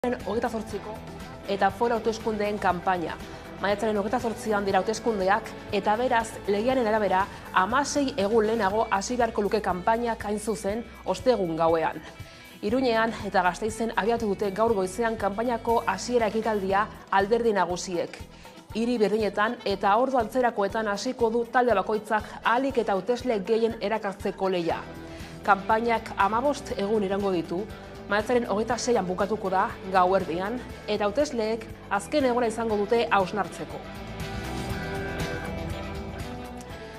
28ko eta foro hauteskundeen kanpaina. Maiatzaren 28an dira hauteskundeak eta beraz, legearen arabera, 16 egun lehenago hasi beharko luke kanpainak hain zuzen ostegun gauean. Iruñean eta Gasteizen abiatu dute gaur goizean kanpainako hasiera ekitaldia alderdi nagusiek. Hiri berdinetan eta ordu antzerakoetan hasiko du talde bakoitzak ahalik eta hautesle gehien erakartzeko lehia. Kanpainak 15 egun irango ditu. Maiatzaren 26an bukatuko da gauerdian eta hautesleek azken eguna izango dute hausnartzeko.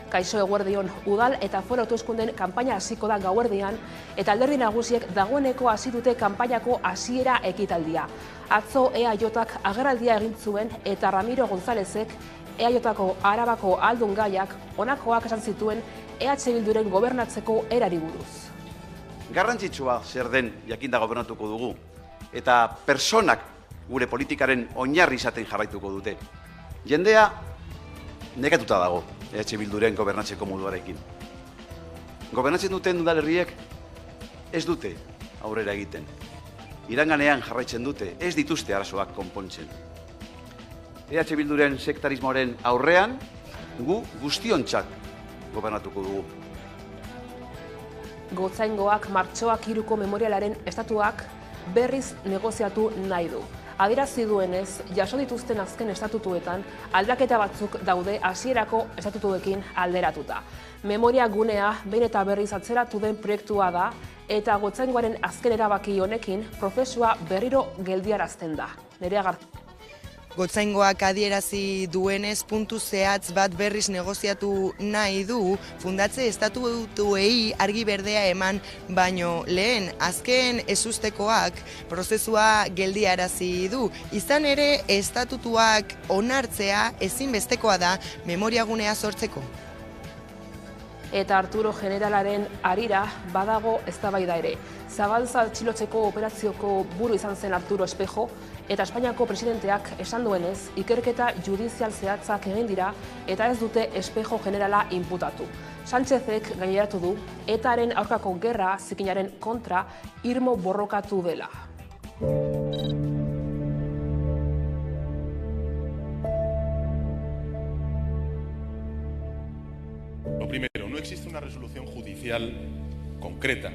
Kaixo eguerdion, udal eta foro hauteskundeen kanpaina hasiko da gauerdian eta alderdi nagusiek dagoeneko hasi dute kanpainako hasiera ekitaldia. Atzo EAJak agerraldia egin zuen eta Ramiro Gonzálezek EAJko Arabako aldun gaiak honakoak esan zituen EH Bilduren gobernatzeko erari buruz. Garrantzitsua zer den jakinda gobernatuko dugu, eta personak gure politikaren oinarri izaten jarraituko dute. Jendea nekatuta dago EH Bilduren gobernatzeko moduarekin. Gobernatzen duten udalerriek ez dute aurrera egiten. Iranganean jarraitzen dute, ez dituzte arazoak konpontzen. EH Bilduren sektarismoaren aurrean gu guztiontzat gobernatuko dugu. Gotzaingoak martxoak 3ko memorialaren estatuak berriz negoziatu nahi du. Adierazi duenez, jaso dituzten azken estatutuetan aldaketa batzuk daude hasierako estatutuekin alderatuta. Memoria gunea behin eta berriz atzeratu den proiektua da eta Gotzaingoaren azken erabaki honekin prozesua berriro geldiarazten da. Nerea Gotzaingoak adierazi duenez puntu zehatz bat berriz negoziatu nahi du, fundatze estatutuei argi berdea eman baino lehen azken ezustekoak prozesua geldiarazi du. Izan ere, estatutuak onartzea ezinbestekoa da memoriagunea sortzeko. Eta Arturo Generalaren harira badago eztabaida ere. Zabalza atxilotzeko operazioko buru izan zen Arturo Espejo, eta Espainiako presidenteak esan duenez, ikerketa judizial zehatzak egin dira eta ez dute Espejo Generala inputatu. Sánchezek gaineratu du, ETAren aurkako gerra zikinaren kontra irmo borrokatu dela. Lo primero, no existe una resolución judicial concreta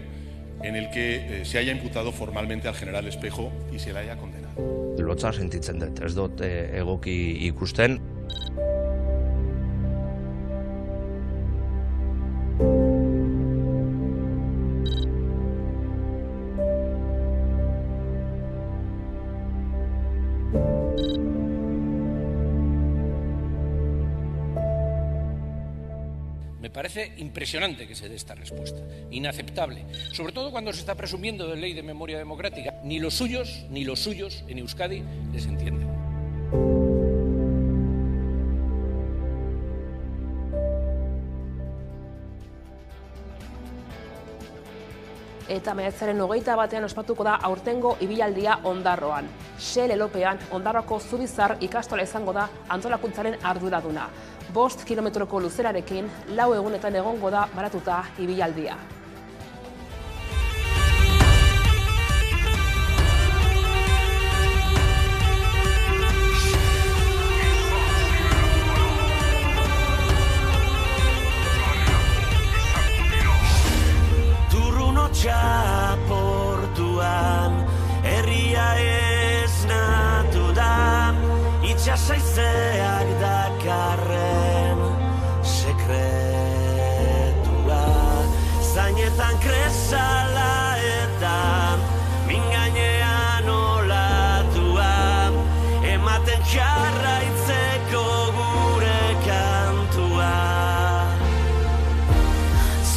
en el que se haya imputado formalmente al general Espejo y se le haya condenado. Lotsa sentitzen dut, ez dut egoki ikusten. Me parece impresionante que se dé esta respuesta, inaceptable, sobre todo cuando se está presumiendo de ley de memoria democrática. Ni los suyos en Euskadi les entienden. Eta maiatzaren 21an ospatuko da aurtengo ibilaldia Ondarroan. Xel Elopean Ondarroko Zubizar ikastola izango da antolakuntzaren arduraduna. 5 kilometroko luzerarekin 4 egunetan egongo da baratuta ibilaldia. Txaportuan herria esnatu da itxasaizeak dakarren sekretua zainetan kresala eta mingainean olatua ematen jarraitzeko gure kantua.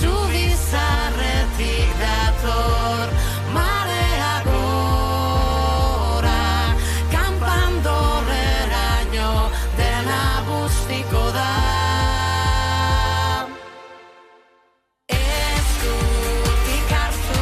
Zubizarretik dator marea gora, kanpandorreraino dena bustiko da. Eskutik hartu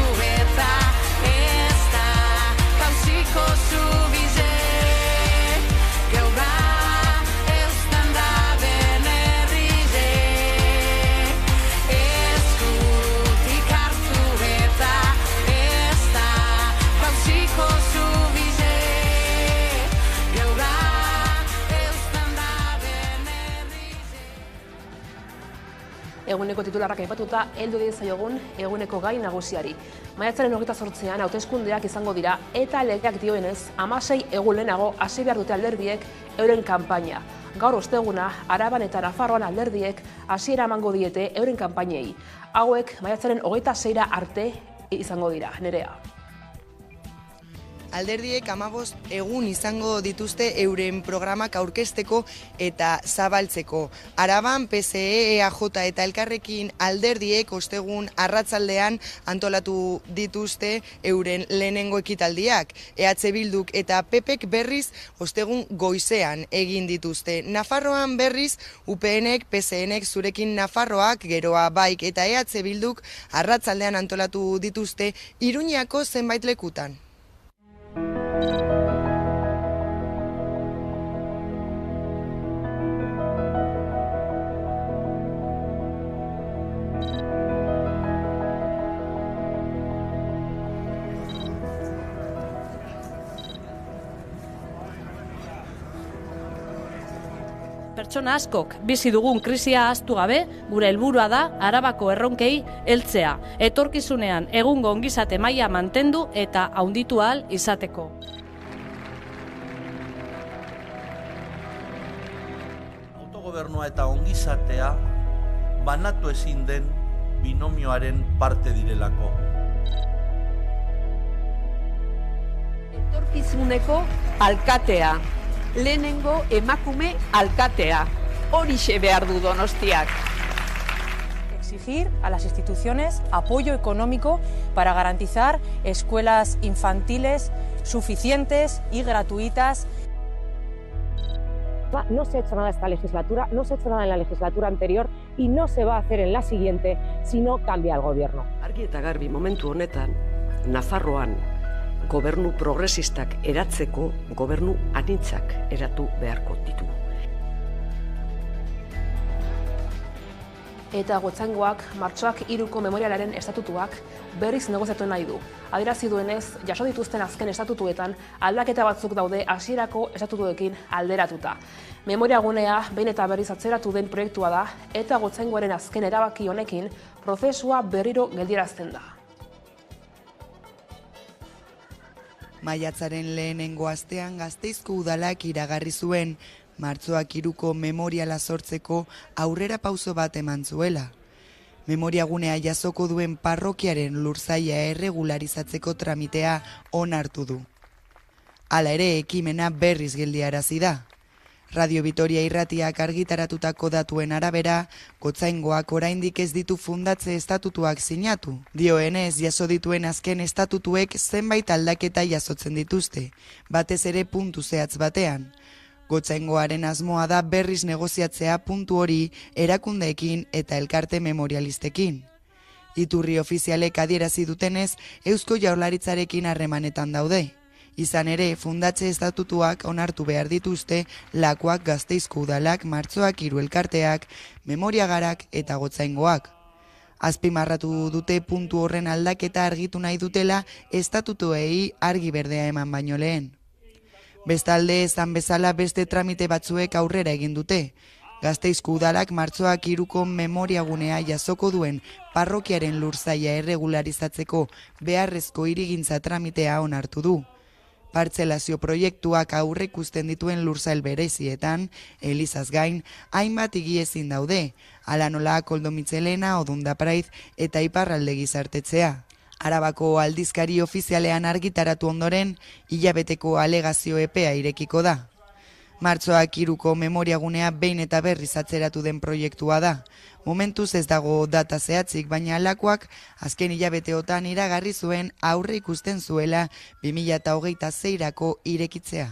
eguneko titularrak aipatuta heldu diezaiogun eguneko gai nagusiari. Maiatzaren 28an hauteskundeak izango dira eta legeak dioenez 16 egun lehenago hasi behar dute alderdiek euren kanpaina. Gaur osteguna, Araban eta Nafarroan alderdiek hasiera emango diete euren kanpainei. Hauek maiatzaren 26 arte izango dira, Nerea. Alderdiek 15 egun izango dituzte euren programak aurkezteko eta zabaltzeko. Araban, PSE, EAJ eta Elkarrekin alderdiek ostegun arratzaldean antolatu dituzte euren lehenengo ekitaldiak. EH Bilduk eta PPek berriz ostegun goizean egin dituzte. Nafarroan berriz UPNek, PSNek, Zurekin Nafarroak, Geroa Baik eta EH Bilduk arratzaldean antolatu dituzte Iruñako zenbait lekutan. Pertsona askok bizi dugun krisia ahaztu gabe, gure helburua da Arabako erronkei heltzea, etorkizunean egungo ongizate maila mantendu eta handitu ahal izateko. Autogobernua eta ongizatea banatu ezin den binomioaren parte direlako. Etorkizuneko alkatea. Lehenengo emakume alkatea. Horixe behar du Donostiak. Exigir a las instituciones apoyo económico para garantizar escuelas infantiles suficientes y gratuitas. No se ha hecho nada esta legislatura, no se ha hecho nada en la legislatura anterior y no se va a hacer en la siguiente si no cambia el gobierno. Argi eta garbi momentu honetan, Nafarroan gobernu progresistak eratzeko gobernu anitzak eratu beharko ditugu. Eta Gotzaingoak martxoak 3ko memorialaren estatutuak berriz negoziatu nahi du. Adierazi duenez, jaso dituzten azken estatutuetan aldaketa batzuk daude hasierako estatutuekin alderatuta. Memoriagunea behin eta berriz atzeratu den proiektua da eta Gotzaingoaren azken erabaki honekin prozesua berriro geldiarazten da. Maiatzaren lehenengo astean Gasteizko udalak iragarri zuen martxoak 3ko memoriala sortzeko aurrera pauso bat eman zuela. Memoriagunea jasoko duen parrokiaren lursaila erregularizatzeko tramitea onartu du. Hala ere, ekimena berriz geldiarazi da. Radio Vitoria irratiak argitaratutako datuen arabera, Gotzaingoak oraindik ez ditu fundatze estatutuak sinatu. Dioenez, jaso dituen azken estatutuek zenbait aldaketa jasotzen dituzte, batez ere puntu zehatz batean. Gotzaingoaren asmoa da berriz negoziatzea puntu hori erakundeekin eta elkarte memorialistekin. Iturri ofizialek adierazi dutenez, Eusko Jaurlaritzarekin harremanetan daude. Izan ere, fundatze estatutuak onartu behar dituzte Lakuak, Gasteizko udalak, martxoak 3 elkarteak, Memoriagarak eta Gotzaingoak. Azpimarratu dute puntu horren aldaketa argitu nahi dutela estatutuei argi berdea eman baino lehen. Bestalde, esan bezala beste tramite batzuek aurrera egin dute. Gasteizko udalak martxoak 3ko memoriagunea jasoko duen parrokiaren lursaila erregularizatzeko beharrezko hirigintza tramitea onartu du. Partzelazio proiektuak aurreikusten dituen lursail berezietan, elizaz gain, hainbat higiezin daude, hala nola Koldo Mitxelena, Odunda Praiz eta Iparralde Gizartetzea. Arabako aldizkari ofizialean argitaratu ondoren, hilabeteko alegazio epea irekiko da. Martxoak 3ko memoriagunea behin eta berriz atzeratu den proiektua da. Momentuz ez dago data zehatzik, baina Lakuak azken hilabeteotan iragarri zuen aurre ikusten zuela 2026rako irekitzea.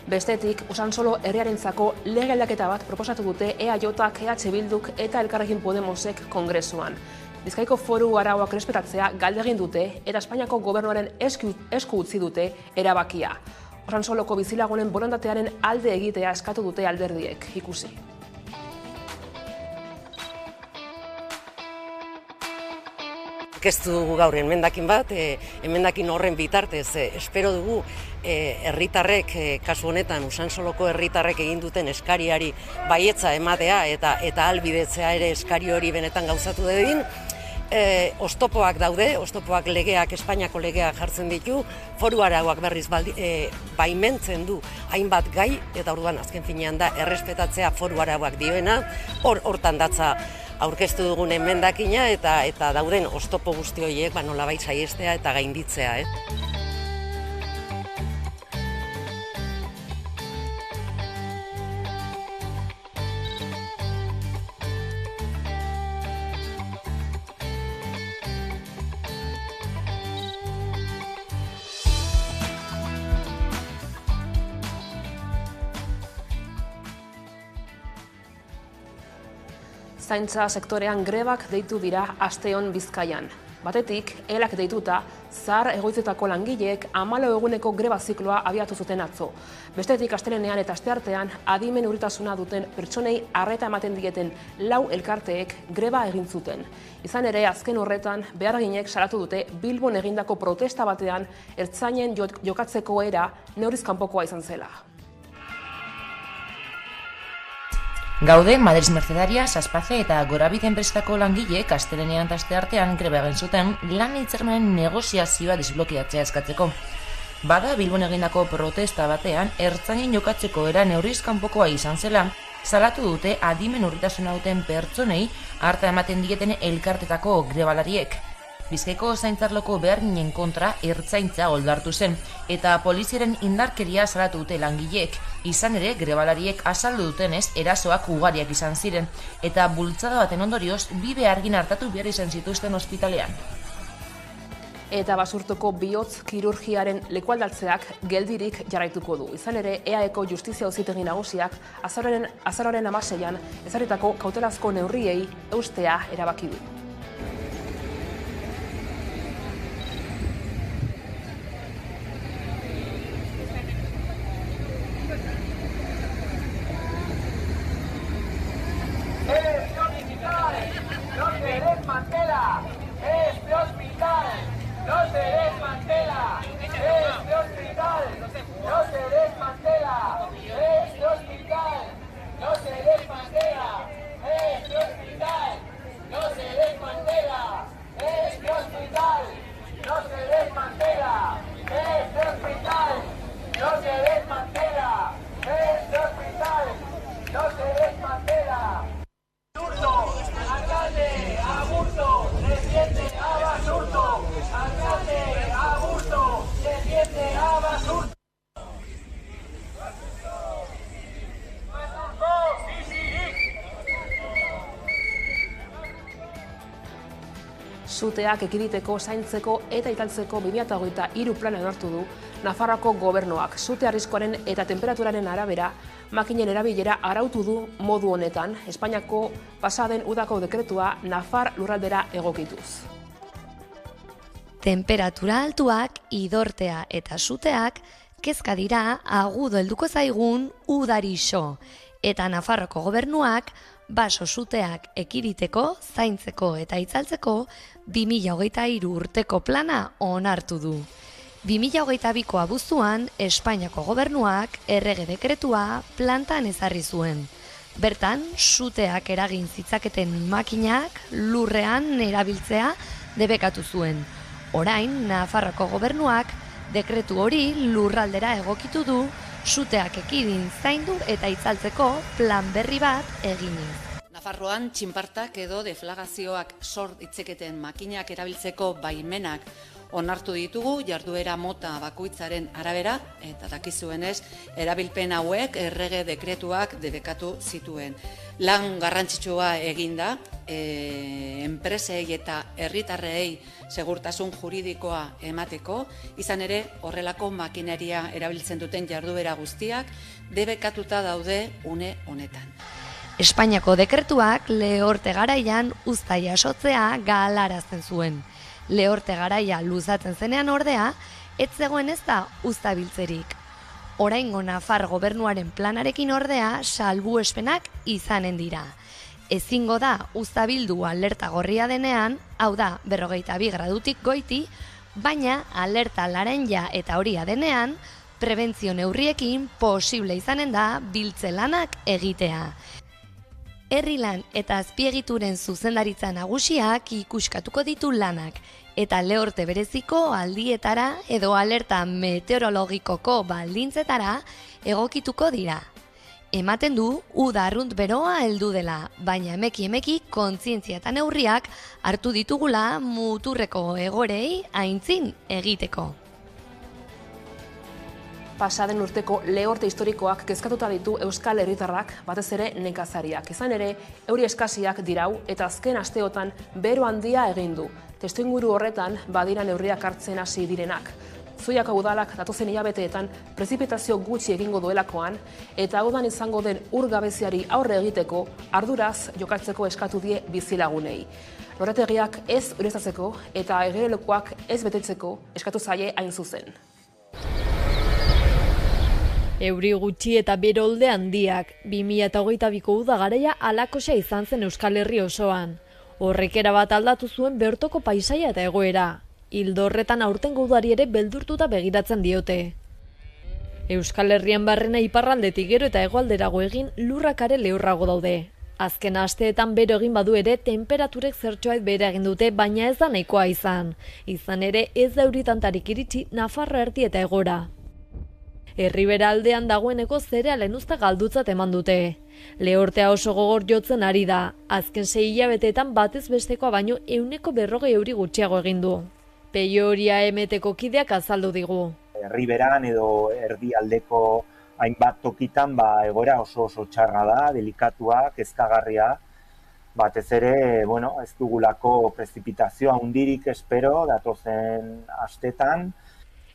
Bestetik, Usansolo herriarentzako lege aldaketa bat proposatu dute EAJak, EH Bilduk eta Elkarrekin Podemosek kongresuan. Bizkaiko foru arauak errespetatzea galde egin dute eta Espainiako gobernuaren esku utzi dute erabakia. Usansoloko bizilagunen borondatearen alde egitea eskatu dute alderdiek, ikusi. aurkeztu dugu gaur emendakin bat, emendakin horren bitartez, espero dugu herritarrek, kasu honetan Usansoloko herritarrek egin duten eskariari baietza ematea eta ahalbidetzea ere eskari hori benetan gauzatu dedin. Oztopoak daude, oztopoak legeak, Espainiako legeak jartzen ditu, foru arauak berriz baimentzen du hainbat gai, eta orduan azken finean da errespetatzea foru arauak dioena, hortan datza aurkeztu dugun emendakina eta dauden oztopo guzti horiek nolabait saihestea eta gainditzea. Zaintza sektorean grebak deitu dira asteon Bizkaian. Batetik, elak deituta, zahar egoitzetako langileek 14 eguneko greba zikloa abiatu zuten atzo. Bestetik, astelenean eta asteartean adimen urritasuna duten pertsonei arreta ematen dieten 4 elkarteek greba egin zuten. Izan ere, azken horretan, beharginek salatu dute Bilbon egindako protesta batean ertzainen jokatzeko era neurriz kanpokoa izan zela. Gaude, Madriz Mercedarias, Aspace eta Gorabide enpresetako langileek astelenean eta asteartean greba egin zuten lan hitzarmenen negoziazioa desblokeatzea eskatzeko. Bada, Bilbon egindako protesta batean ertzainen jokatzeko era neurriz kanpokoa izan zela, salatu dute adimen urritasuna duten pertsonei harta ematen dieten elkartetako grebalariek. Bizkaiko zaintzarloko beharginen kontra ertzaintza oldartu zen, eta poliziaren indarkeria salatu dute langileek. Izan ere, grebalariek azaldu dutenez erasoak ugariak izan ziren, eta bultzada baten ondorioz bi behargin hartatu behar izan zituzten ospitalean. Eta Basurtoko bihotz kirurgiaren lekualdatzeak geldirik jarraituko du. Izan ere, EAEko Justizia Auzitegi Nagusiak azaroaren 16an ezarritako kautelazko neurriei eustea erabaki du. Suteak ekiditeko, zaintzeko eta italtzeko 2023 plana onartu du Nafarroako gobernuak. Sute arriskoaren eta temperaturaren arabera makinen erabilera arautu du modu honetan, Espainiako pasaden udako dekretua Nafar lurraldera egokituz. Temperatura altuak, idortea eta suteak kezka dira agudo helduko zaigun udarixo, eta Nafarroko gobernuak baso suteak ekiditeko, zaintzeko eta itzaltzeko 2023 urteko plana onartu du. 2022ko abuztuan, Espainiako gobernuak errege dekretua plantan ezarri zuen. Bertan, suteak eragin zitzaketen makinak lurrean erabiltzea debekatu zuen. Orain, Nafarroko gobernuak dekretu hori lurraldera egokitu du, suteak ekidin zaindu eta itzaltzeko plan berri bat eginez. Nafarroan txinpartak edo deflagazioak sor ditzeketen makinak erabiltzeko baimenak onartu ditugu jarduera mota bakoitzaren arabera, eta dakizuenez erabilpen hauek errege dekretuak debekatu zituen. Lan garrantzitsua eginda, enpresei eta herritarrei segurtasun juridikoa emateko, izan ere horrelako makineria erabiltzen duten jarduera guztiak debekatuta daude une honetan. Espainiako dekretuak lehorte garaian uzta jasotzea galarazten zuen. Lehorte garaia luzatzen zenean ordea, ez zegoen ez da uzta biltzerik. Oraingo Nafar gobernuaren planarekin ordea salbuespenak izanen dira. Ezingo da uztabildu alerta gorria denean, hau da 42 gradutik goiti, baina alerta laranja eta horia denean, prebentzio neurriekin posible izanen da biltze lanak egitea. Herri lan eta azpiegituren zuzendaritza nagusiak ikuskatuko ditu lanak, eta lehorte bereziko aldietara edo alerta meteorologikoko baldintzetara egokituko dira. Ematen du, uda arrunt beroa heldu dela, baina emeki kontzientzia eta neurriak hartu ditugula muturreko egorei aintzin egiteko. Pasaden urteko lehorte historikoak kezkatuta ditu Euskal Herritarrak, batez ere nekazariak. Izan ere, euri eskasiak dirau eta azken asteotan bero handia egin du. Testuinguru horretan badira neurriak hartzen hasi direnak. Zuiako udalak datozen hilabeteetan prezipitazio gutxi egingo duelakoan eta udan izango den ur gabeziari aurre egiteko arduraz jokatzeko eskatu die bizilagunei. Lorategiak ez ureztatzeko eta igerilekuak ez betetzeko eskatu zaie hain zuzen. Euri gutxi eta berolde handiak, 2022ko uda garaia alakosa izan zen Euskal Herri osoan. Horrek erabat aldatu zuen bertoko paisaia eta egoera. Ildo horretan aurtengo udari ere beldurtuta begiratzen diote. Euskal Herrian barrena iparraldetik gero eta hegoalderago egin lurrak are lehorrago daude. Azken asteetan bero egin badu ere temperaturek zertxoait behera egin dute, baina ez da nahikoa izan. Izan ere ez da euritantarik iritsi Nafarroa erdi eta egora. Herribera aldean dagoeneko zerealen uzta galdutzat eman dute. Lehortea oso gogor jotzen ari da. Azken 6 hilabeteetan batez bestekoa baino 140 euri gutxiago egin du. Peio horia emeteko kideak azaldu digu. Herriberan edo erdialdeko hainbat tokitan egoera oso txarra da, delikatua, kezkagarria. Batez ere, ez dugulako prezipitazioa handirik espero datozen astetan.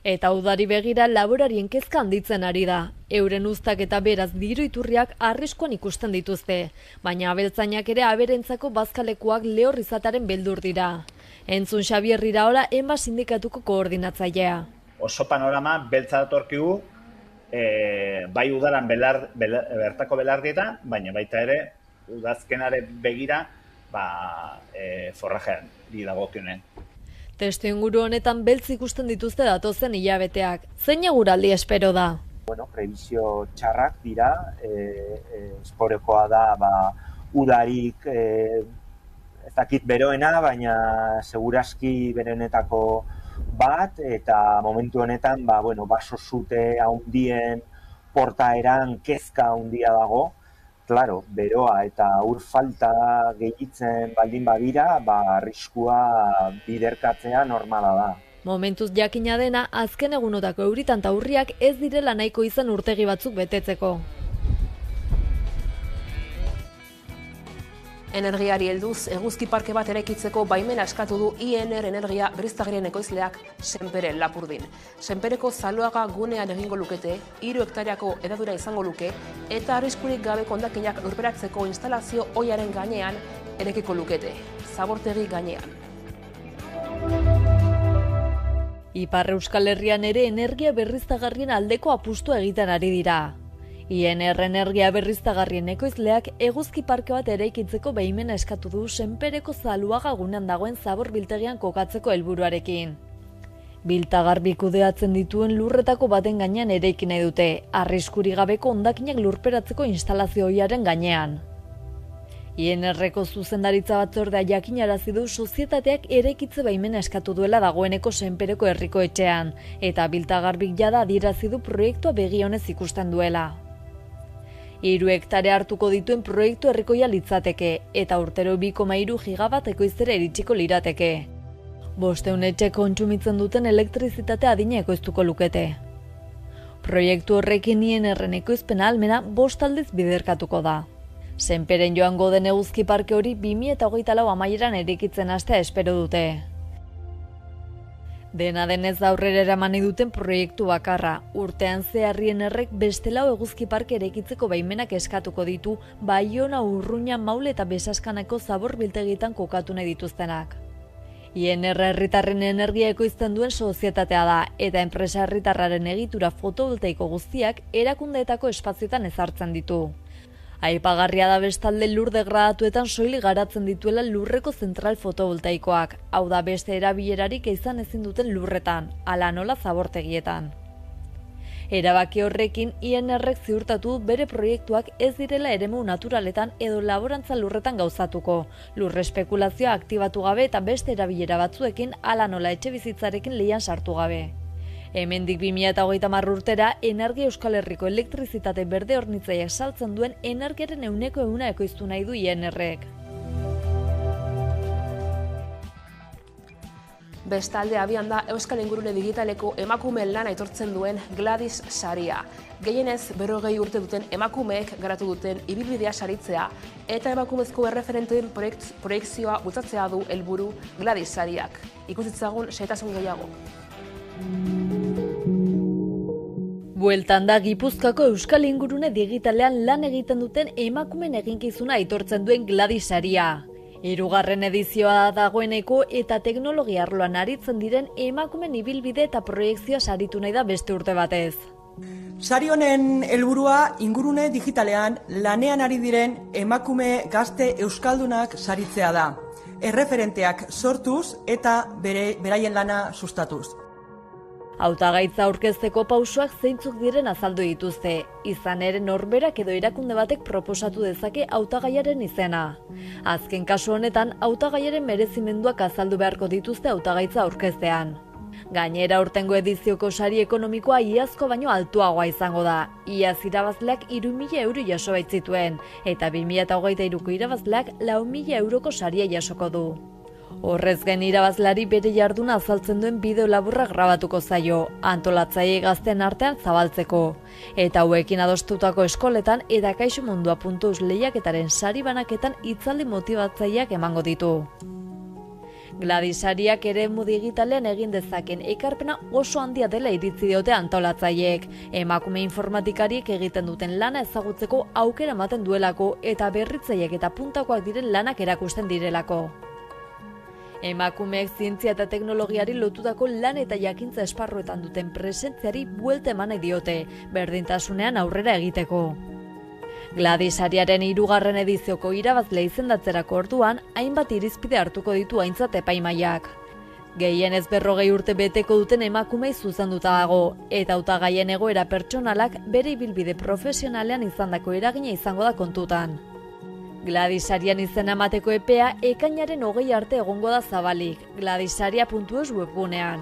Eta udari begira laborarien kezka handitzen ari da. Euren uztak eta beraz diru iturriak arriskuan ikusten dituzte, baina abeltzainak ere aberentzako bazkalekuak lehor izataren beldur dira. Entzun Xabier Iraola Enba sindikatuko koordinatzailea. Oso panorama beltza datorkigu, bai udaran bertako belardietan, baina baita ere udazkenare begira forrajean dagokionen. Testuinguru honetan beltz ikusten dituzte datozen hilabeteak. Zein eguraldi espero da? Prebizio txarrak dira, esporekoa da udarik ez dakit beroena, baina segurazki berenetako bat, eta momentu honetan baso zute handien portaeran kezka handia dago. Claro, beroa eta ur falta gehitzen baldin badira, arriskua biderkatzea normala da. Momentuz jakina dena, azken egunotako euritan eta urriak ez direla nahiko izan urtegi batzuk betetzeko. Energiari helduz, eguzki parke bat eraikitzeko baimena eskatu du INR Energia berriztagarrien ekoizleak Senperen Lapurdin. Senpereko Zaloaga gunean egingo lukete, 3 hektareako hedadura izango luke, eta arriskurik gabeko hondakinak lurperatzeko instalazio ohiaren gainean eraikiko lukete, zabortegi gainean. Ipar Euskal Herrian ere energia berriztagarrien aldeko apustua egiten ari dira. INR Energia berriztagarrien ekoizleak eguzki parke bat eraikitzeko baimena eskatu du Senpereko Zaloaga gunean dagoen zabor biltegian kokatzeko helburuarekin. Biltagarbi kudeatzen dituen lurretako baten gainean eraiki nahi dute, arriskuri gabeko hondakinak lurperatzeko instalazio ohiaren gainean. INR-ko zuzendaritza batzordea jakinarazi du sozietateak eraikitze baimena eskatu duela dagoeneko Senpereko herriko etxean, eta biltagarbik jada adierazi du proiektua begi onez ikusten duela. 3 hektare hartuko dituen proiektu herrikoia litzateke, eta urtero 2,3 gigabat ekoiztera iritsiko lirateke. 500 etxe kontsumitzen duten elektrizitatea adina ekoiztuko lukete. Proiektu horrekin INR-en ekoizpena ahalmena 5 aldiz biderkatuko da. Senperen joango den eguzki parke hori 2024 amaieran eraikitzen hastea espero dute. Dena denez aurrera eraman duten proiektu bakarra. Urtean zehar INR-ek beste 4 eguzki parke eraikitzeko baimenak eskatuko ditu Baiona, Urruña, Maule eta Besaskanako zabor biltegietan kokatu nahi dituztenak. INR herritarren energia ekoizten duen sozietatea da, eta enpresa herritarraren egitura fotovoltaiko guztiak erakundeetako espazioetan ezartzen ditu. Aipagarria da bestalde lur degradatuetan soilik garatzen dituela lurreko zentral fotovoltaikoak, hau da beste erabilerarik izan ezin duten lurretan, hala nola zabortegietan. Erabaki horrekin, INR-ek ziurtatu bere proiektuak ez direla eremu naturaletan edo laborantza lurretan gauzatuko, lurre espekulazioa aktibatu gabe eta beste erabilera batzuekin hala nola etxebizitzarekin lehian sartu gabe. Hemendik 2030 urtera, Energia Euskal Herriko elektrizitate berde hornitzaileak saltzen duen energiaren 100% ekoiztu nahi du INR-ek. Bestalde abian da Euskal Ingurune Digitaleko emakumeen lana aitortzen duen Gladys saria. Gehienez 40 urte duten emakumeek garatu duten ibilbidea saritzea eta emakumezko erreferenteen proiekzioa bultzatzea du helburu Gladys sariak. Ikusitzagun xehetasun gehiago. Bueltan da Gipuzkoako Euskal Ingurune Digitalean lan egiten duten emakumeen eginkizuna aitortzen duen Gladys saria. 3. edizioa dagoeneko eta teknologia arloan aritzen diren emakumen ibilbide eta proiekzioa saritu nahi da beste urte batez. Sari honen helburua ingurune digitalean lanean ari diren emakume gazte euskaldunak saritzea da. Erreferenteak sortuz eta beraien lana sustatuz. Hautagaitza aurkezteko pausoak zeintzuk diren azaldu dituzte, izan ere norberak edo erakunde batek proposatu dezake hautagaiaren izena. Azken kasu honetan, hautagaiaren merezimenduak azaldu beharko dituzte hautagaitza aurkeztean. Gainera aurtengo edizioko sari ekonomikoa iazko baino altuagoa izango da. Iaz irabazleak 3.000 euro jaso baitzituen, eta 2023ko irabazleak 4.000 euroko saria jasoko du. Horrez gain irabazlari bere jarduna azaltzen duen bideo laburra grabatuko zaio, antolatzaile gazten artean zabaltzeko. Eta hauekin adostutako eskoletan eta kaixomundua.eus lehiaketaren sari banaketan hitzaldi motibatzaileak emango ditu. Gladys sariak eremu digitalean egin dezaken ekarpena oso handia dela iritzi diote antolatzaileek, emakume informatikariek egiten duten lana ezagutzeko aukera ematen duelako eta berritzaileek eta puntakoak diren lanak erakusten direlako. Emakumeek zientzia eta teknologiari lotutako lan eta jakintza esparruetan duten presentziari buelta eman nahi diote, berdintasunean aurrera egiteko. Gladys sariaren 3. edizioko irabazle izendatzerako orduan, hainbat irizpide hartuko ditu aintzat epaimahaiak. Gehienez 40 urte beteko duten emakumei zuzenduta dago, eta hautagaien egoera pertsonalak bere ibilbide profesionalean izandako eragina izango da kontutan. Gladys sarian izena emateko epea ekainaren 20 arte egongo da zabalik, gladysaria.eus webgunean.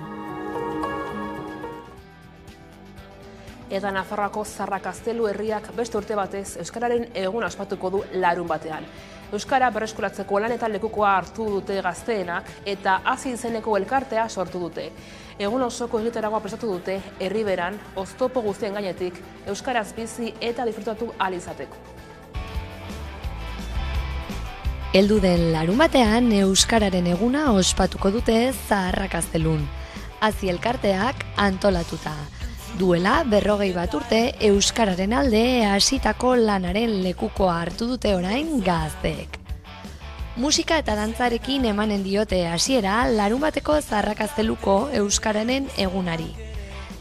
Eta Nafarroako Zarrakaztelu herriak beste urte batez Euskararen egun ospatuko du larun batean. Euskara berreskuratzeko lanetan lekukoa hartu dute gazteenak eta hasi izeneko elkartea sortu dute. Egun osoko egitaragoa prestatu dute herriberan oztopo guztien gainetik euskaraz bizi eta disfrutatu ahal izateko. Heldu den larun batean Euskararen eguna ospatuko dute Zarrakaztelun. Hazi elkarteak antolatuta. Duela 41 urte Euskararen alde hasitako lanaren lekukoa hartu dute orain gazteek. Musika eta dantzarekin emanen diote hasiera larun bateko Zarrakazteluko Euskararen egunari.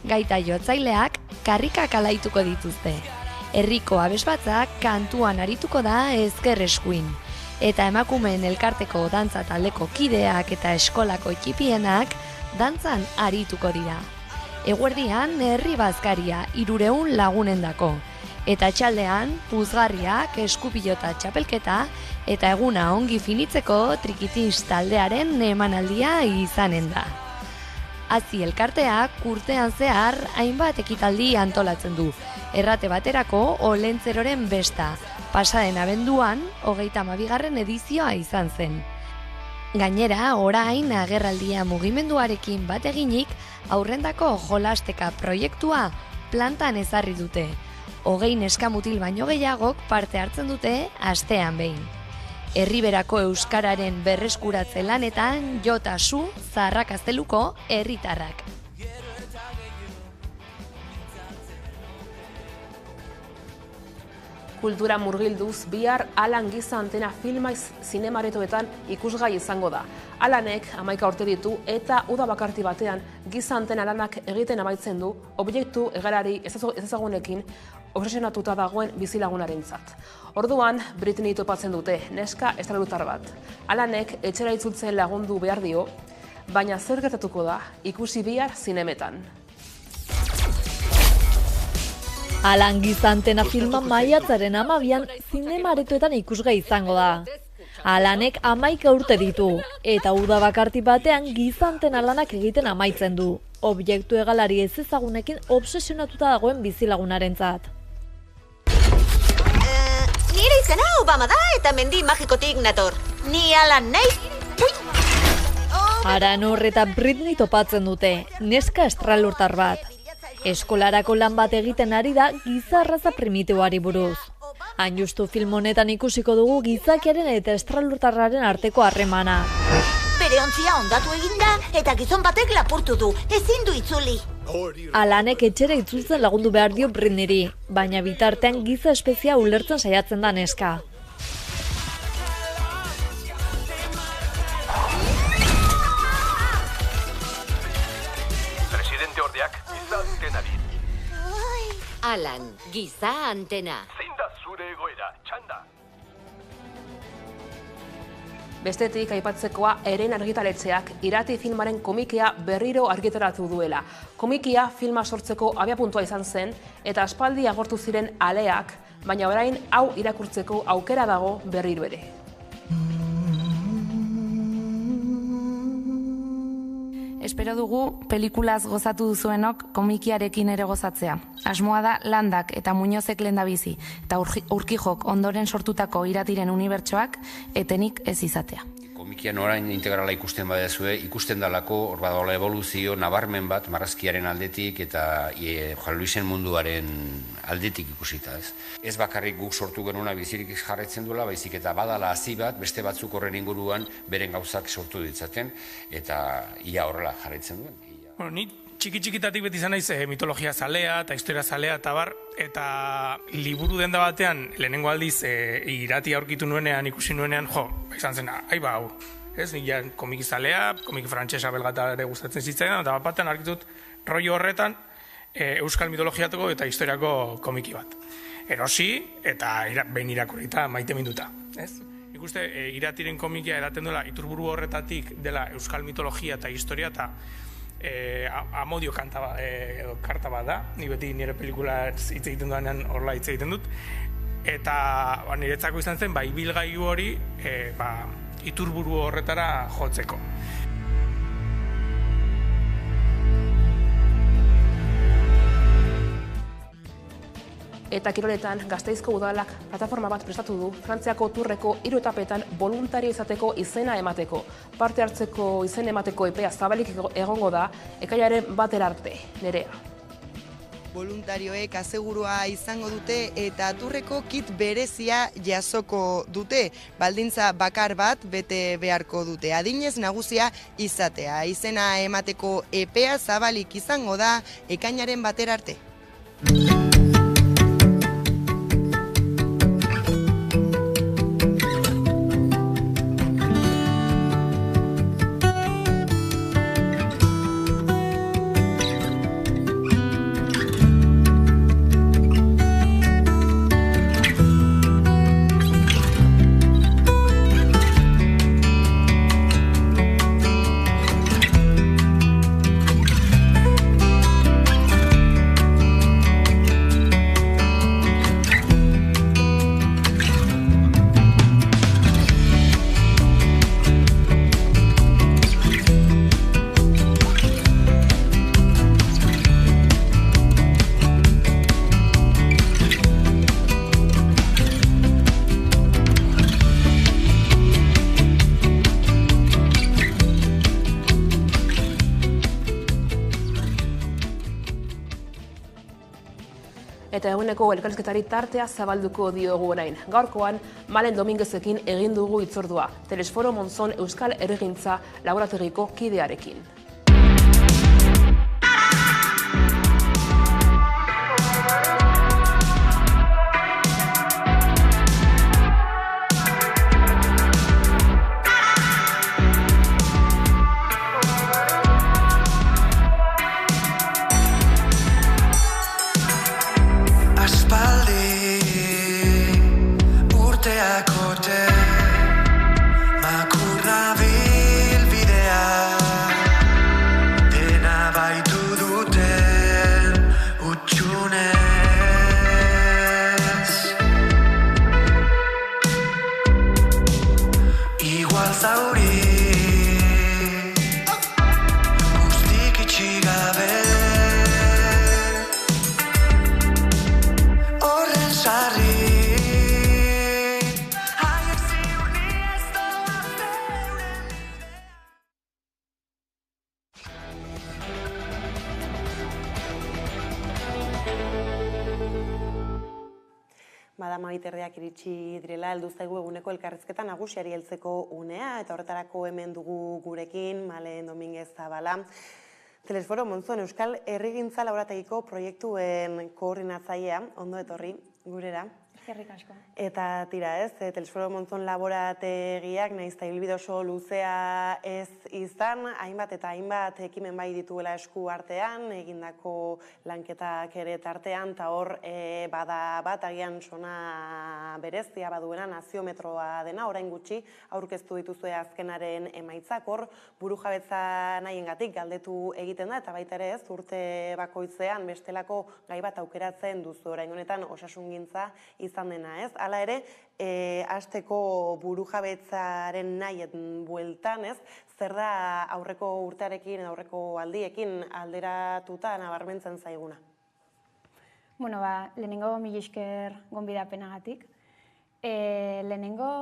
Gaita jotzaileak karrikak alaituko dituzte. Herriko abesbatzak kantuan arituko da ezker eskuin. Eta emakumeen elkarteko dantza taldeko kideak eta eskolako txipienak dantzan arituko dira. Eguerdian herri bazkaria 300 lagunendako. Eta txaldean puzgarriak, eskupilota txapelketa eta eguna ongi finitzeko trikitiz taldearen emanaldia izanen da. Hazi elkarteak urtean zehar hainbat ekitaldi antolatzen du. Errate baterako Olentzeroren besta. Pasaden abenduan, 32. edizioa izan zen. Gainera, orain agerraldia mugimenduarekin bat eginik, aurrendako jolasteka proiektua plantan ezarri dute. 20 neskamutil baino gehiagok parte hartzen dute astean behin. Herriberako euskararen berreskuratze lanetan jota zu Zarrakazteluko herritarrak. Kultura murgilduz bihar Alan Giza Antena filmaiz zinemaretoetan ikusgai izango da. Alanek 11 urte ditu eta uda bakarti batean Giza Antena lanak egiten amaitzen du objektu egarari ezagunekin obsesionatuta dagoen bizilagunarentzat. Orduan, Britney topatzen dute, neska estralutar bat. Alanek etxera itzultzen lagundu behar dio, baina zer gertatuko da ikusi bihar zinemetan. Alan Giza Antena filma maiatzaren 12an zinemaretoetan ikusgai izango da. Alanek 11 urte ditu, eta uda bakarti batean Giza Antena lanak egiten amaitzen du. Objektu egalari ezezagunekin obsesionatuta dagoen bizilagunarentzat. Nire izena Obama da eta mendi magikotik nator. Ni Alan naiz. Aran eta Britney topatzen dute, neska estralurtar bat. Eskolarako lan bat egiten ari da giza arraza primitiboari buruz. Hain justu film honetan ikusiko dugu gizakiaren eta estralurtarraren arteko harremana. Bere ontzia ondatu eginda eta gizon batek lapurtu du, ezin du itzuli. Alanek etxera itzultzen lagundu behar dio Britneyri, baina bitartean giza espezia ulertzen saiatzen da neska. Presidente ordeak Giza Antenari. Alan, Giza Antena. Zein da zure egoera, txanda? Bestetik, aipatzekoa Eren argitaletxeak Irati filmaren komikia berriro argitaratu duela. Komikia filma sortzeko abiapuntua izan zen eta aspaldi agortu ziren aleak, baina orain hau irakurtzeko aukera dago berriro ere. Espero dugu pelikulaz gozatu duzuenok komikiarekin ere gozatzea. Asmoa da Landak eta Muñozek lehendabizi eta Urkijok ondoren sortutako Iratiren unibertsoak etenik ez izatea. Komikian orain integrala ikusten badezue, ikusten dalako hor badagoela evoluzio nabarmen bat marrazkiaren aldetik eta Juan Luisen munduaren aldetik ikusita, ez? Ez bakarrik guk sortu genuna bizirik jarraitzen duela, baizik eta badala hazi bat, beste batzuk horren inguruan beren gauzak sortu ditzaten eta ia horrela jarraitzen duen. Ni txiki-txikitatik beti izan naiz mitologia zalea eta historia zalea eta bar, eta liburu denda batean lehenengo aldiz Irati aurkitu nuenean, ikusi nuenean, izan zen, aiba hau, ez, nila komiki zalea, komiki frantsesa belgata ere gustatzen zitzaidan, eta bat batean aurkitut rollo horretan euskal mitologiateko eta historiako komiki bat. Erosi eta behin irakurrita maite minduta, ez? Nik uste Iratiren komikia edaten duela iturburu horretatik dela euskal mitologia eta historia eta amodio karta bat da, ni beti nire pelikula hitz egiten duanean horrela hitz egiten dut, eta niretzako izan zen, ibilgailu hori iturburu horretara jotzeko. Eta kiroletan, Gasteizko udalak plataforma bat prestatu du Frantziako Tourreko 3 etapetan voluntario izateko izena emateko. Parte hartzeko izen emateko epea zabalik egongo da, ekailaren 1 arte, Nerea. Voluntarioek asegurua izango dute eta Tourreko kit berezia jasoko dute. Baldintza bakar bat bete beharko dute. Adinez nagusia izatea. Izena emateko epea zabalik izango da, ekainaren 1 arte. Eta eguneko elkarrizketari tartea zabalduko diogu orain. Gaurkoan, Malen Dominguezekin egin dugu hitzordua, Telesforo Monzon Euskal Herrigintza laborategiko kidearekin. Madama biterdeak iritsi direla, heldu zaigu eguneko elkarrizketa nagusiari heltzeko unea, eta horretarako hemen dugu gurekin, Malen Dominguez Zabala. Telesforo Monzon Euskal Herrigintza Laborategiko proiektuen koordinatzailea, ondo etorri gurera. Eskerrik asko. Eta tira ez, Telesforo Monzon Laborategiak nahiz eta ibilbide oso luzea ez izan, hainbat eta hainbat ekimen bai dituela esku artean, egindako lanketak ere tartean, eta hor bada bat agian sona berezia baduena naziometroa dena, orain gutxi aurkeztu dituzue azkenaren emaitzak, hor burujabetza nahiengatik galdetu egiten da, eta baita ere ez, urte bakoitzean bestelako gai bat aukeratzen duzu, orain honetan osasungintza izan dena, ez? Hala ere, hasteko burujabetzaren nahien bueltan, ez? Zer da aurreko urtearekin, aurreko aldiekin alderatuta nabarmentzen zaiguna? Bueno, lehenengo mila esker gonbidapenagatik. Lehenengo,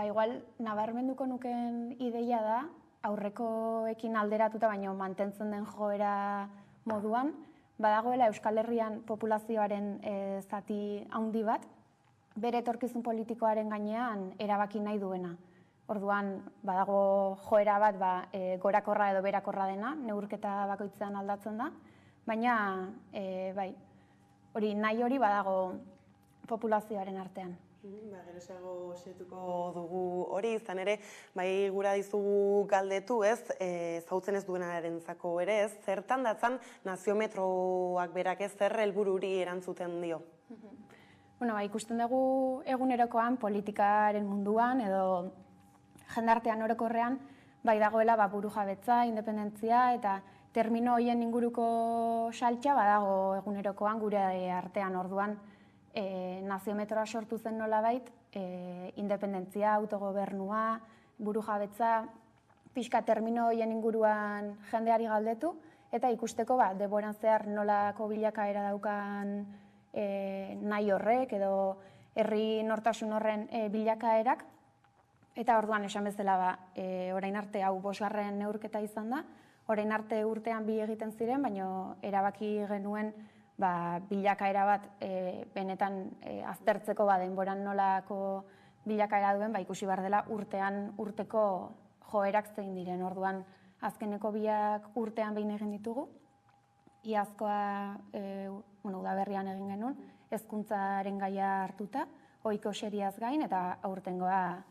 igual, nabarmenduko nuken ideia da, aurrekoekin alderatuta, baina mantentzen den joera moduan, badagoela Euskal Herrian populazioaren zati handi bat, bere etorkizun politikoaren gainean erabaki nahi duena. Orduan, badago joera bat gorakorra edo berakorra dena, neurketa bakoitzean aldatzen da, baina hori nahi hori badago populazioaren artean. Gerosago setuko dugu hori, izan ere, bai gura dizugu galdetu ez, zautzen ez duenarentzako ere ez, zertan datzan naziometroak berak ez zer helbururi erantzuten dio? Ikusten dugu egunerokoan politikaren munduan edo jendartean orokorrean, bai dagoela burujabetza, independentzia eta termino horien inguruko saltxa badago egunerokoan gure artean orduan, naziometroa sortu zen nolabait, independentzia, autogobernua, burujabetza, pixka termino horien inguruan jendeari galdetu, eta ikusteko denboran zehar nolako bilakaera daukan nahi horrek edo herri nortasun horren bilakaerak, eta orduan esan bezala orain arte hau 5. neurketa izan da, orain arte urtean 2 egiten ziren, baina erabaki genuen bilakaera bat benetan aztertzeko denboran nolako bilakaera duen, ikusi behar dela urteko joerak zein diren. Orduan, azkeneko 2 urtean behin egin ditugu, iazkoa udaberrian egin genuen, hezkuntzaren gaia hartuta, ohiko seriaz gain, eta aurtengoa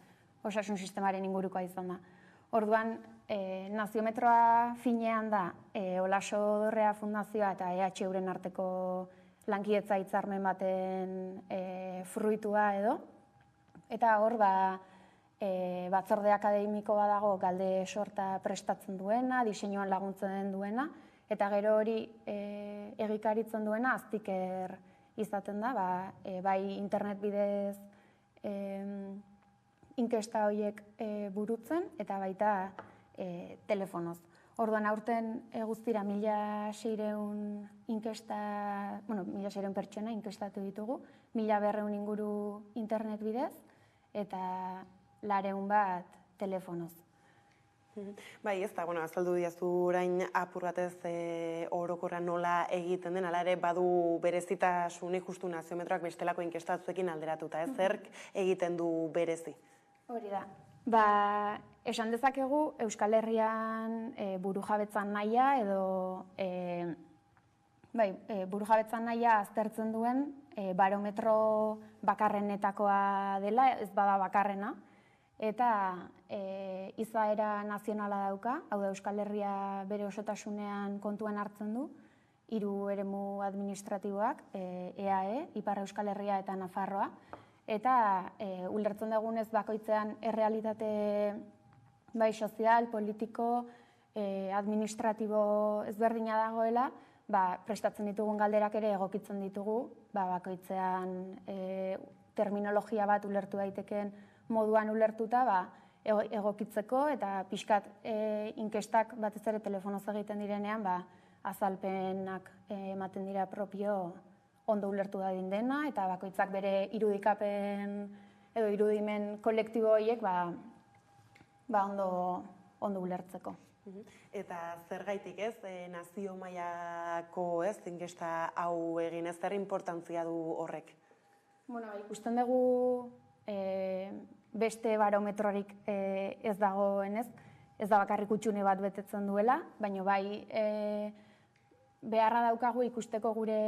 osasun sistemaren ingurukoa izan da. Orduan, naziometroa finean da Olaso Dorrea Fundazioa eta EHUren arteko lankidetza hitzarmen baten fruitua edo. Eta hor, batzorde akademiko badago galde sorta prestatzen duena, diseinuan laguntzen duena, eta gero hori egikaritzen duena aztiker izaten da, bai internet bidez inkesta horiek burutzen, eta baita telefonoz. Orduan, aurten guztira 1.600 inkesta, 1.600 pertsona inkestatu ditugu, 1.200 inguru internet bidez, eta 200 bat telefonoz. Bai, ez da, azaldu diazu orain apur batez orokorra nola egiten den, ala ere badu berezitasunik justu naziometroak bestelako inkestatzuekin alderatuta, ez zerk egiten du berezi? Hori da. Esan dezakegu Euskal Herrian burujabetzan nahia edo burujabetzan nahia aztertzen duen barometro bakarrenetakoa dela, ez bada bakarrena, eta izaera nazionala dauka, hau da Euskal Herria bere osotasunean kontuan hartzen du, 3 eremu administratiboak, EAE, Ipar Euskal Herria eta Nafarroa, eta ulertzen dugunez bakoitzean errealitate bai sozial, politiko, administratibo ezberdina dagoela, prestatzen ditugun galderak ere egokitzen ditugu, bakoitzean terminologia bat ulertu daitekeen moduan ulertuta egokitzeko, eta pixkat inkestak batez ere telefonoz egiten direnean, azalpenak ematen dira propio ondo ulertu dadin dena, eta bakoitzak bere irudikapen edo irudimen kolektibo horiek ondo ulertzeko. Eta zergaitik ez, nazio mailako ez, inkesta hau egin ez, zer importantzia du horrek? Ikusten dugu beste barometrorik ez dagoenez, ez da bakarrik hutsune bat betetzen duela, baina bai beharra daukagu ikusteko gure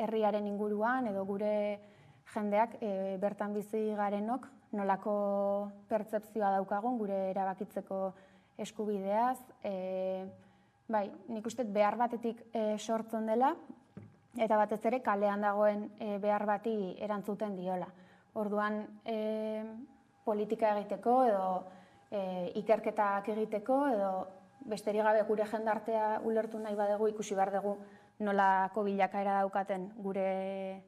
herriaren inguruan edo gure jendeak bertan bizi garenok nolako pertzepzioa daukagun gure erabakitzeko eskubideaz. Bai, nik uste behar batetik sortzen dela, eta batez ere kalean dagoen behar bati erantzuten diola. Orduan, politika egiteko edo ikerketak egiteko edo besterik gabe gure jendartea ulertu nahi badugu ikusi behar dugu nolako bilakaera daukaten gure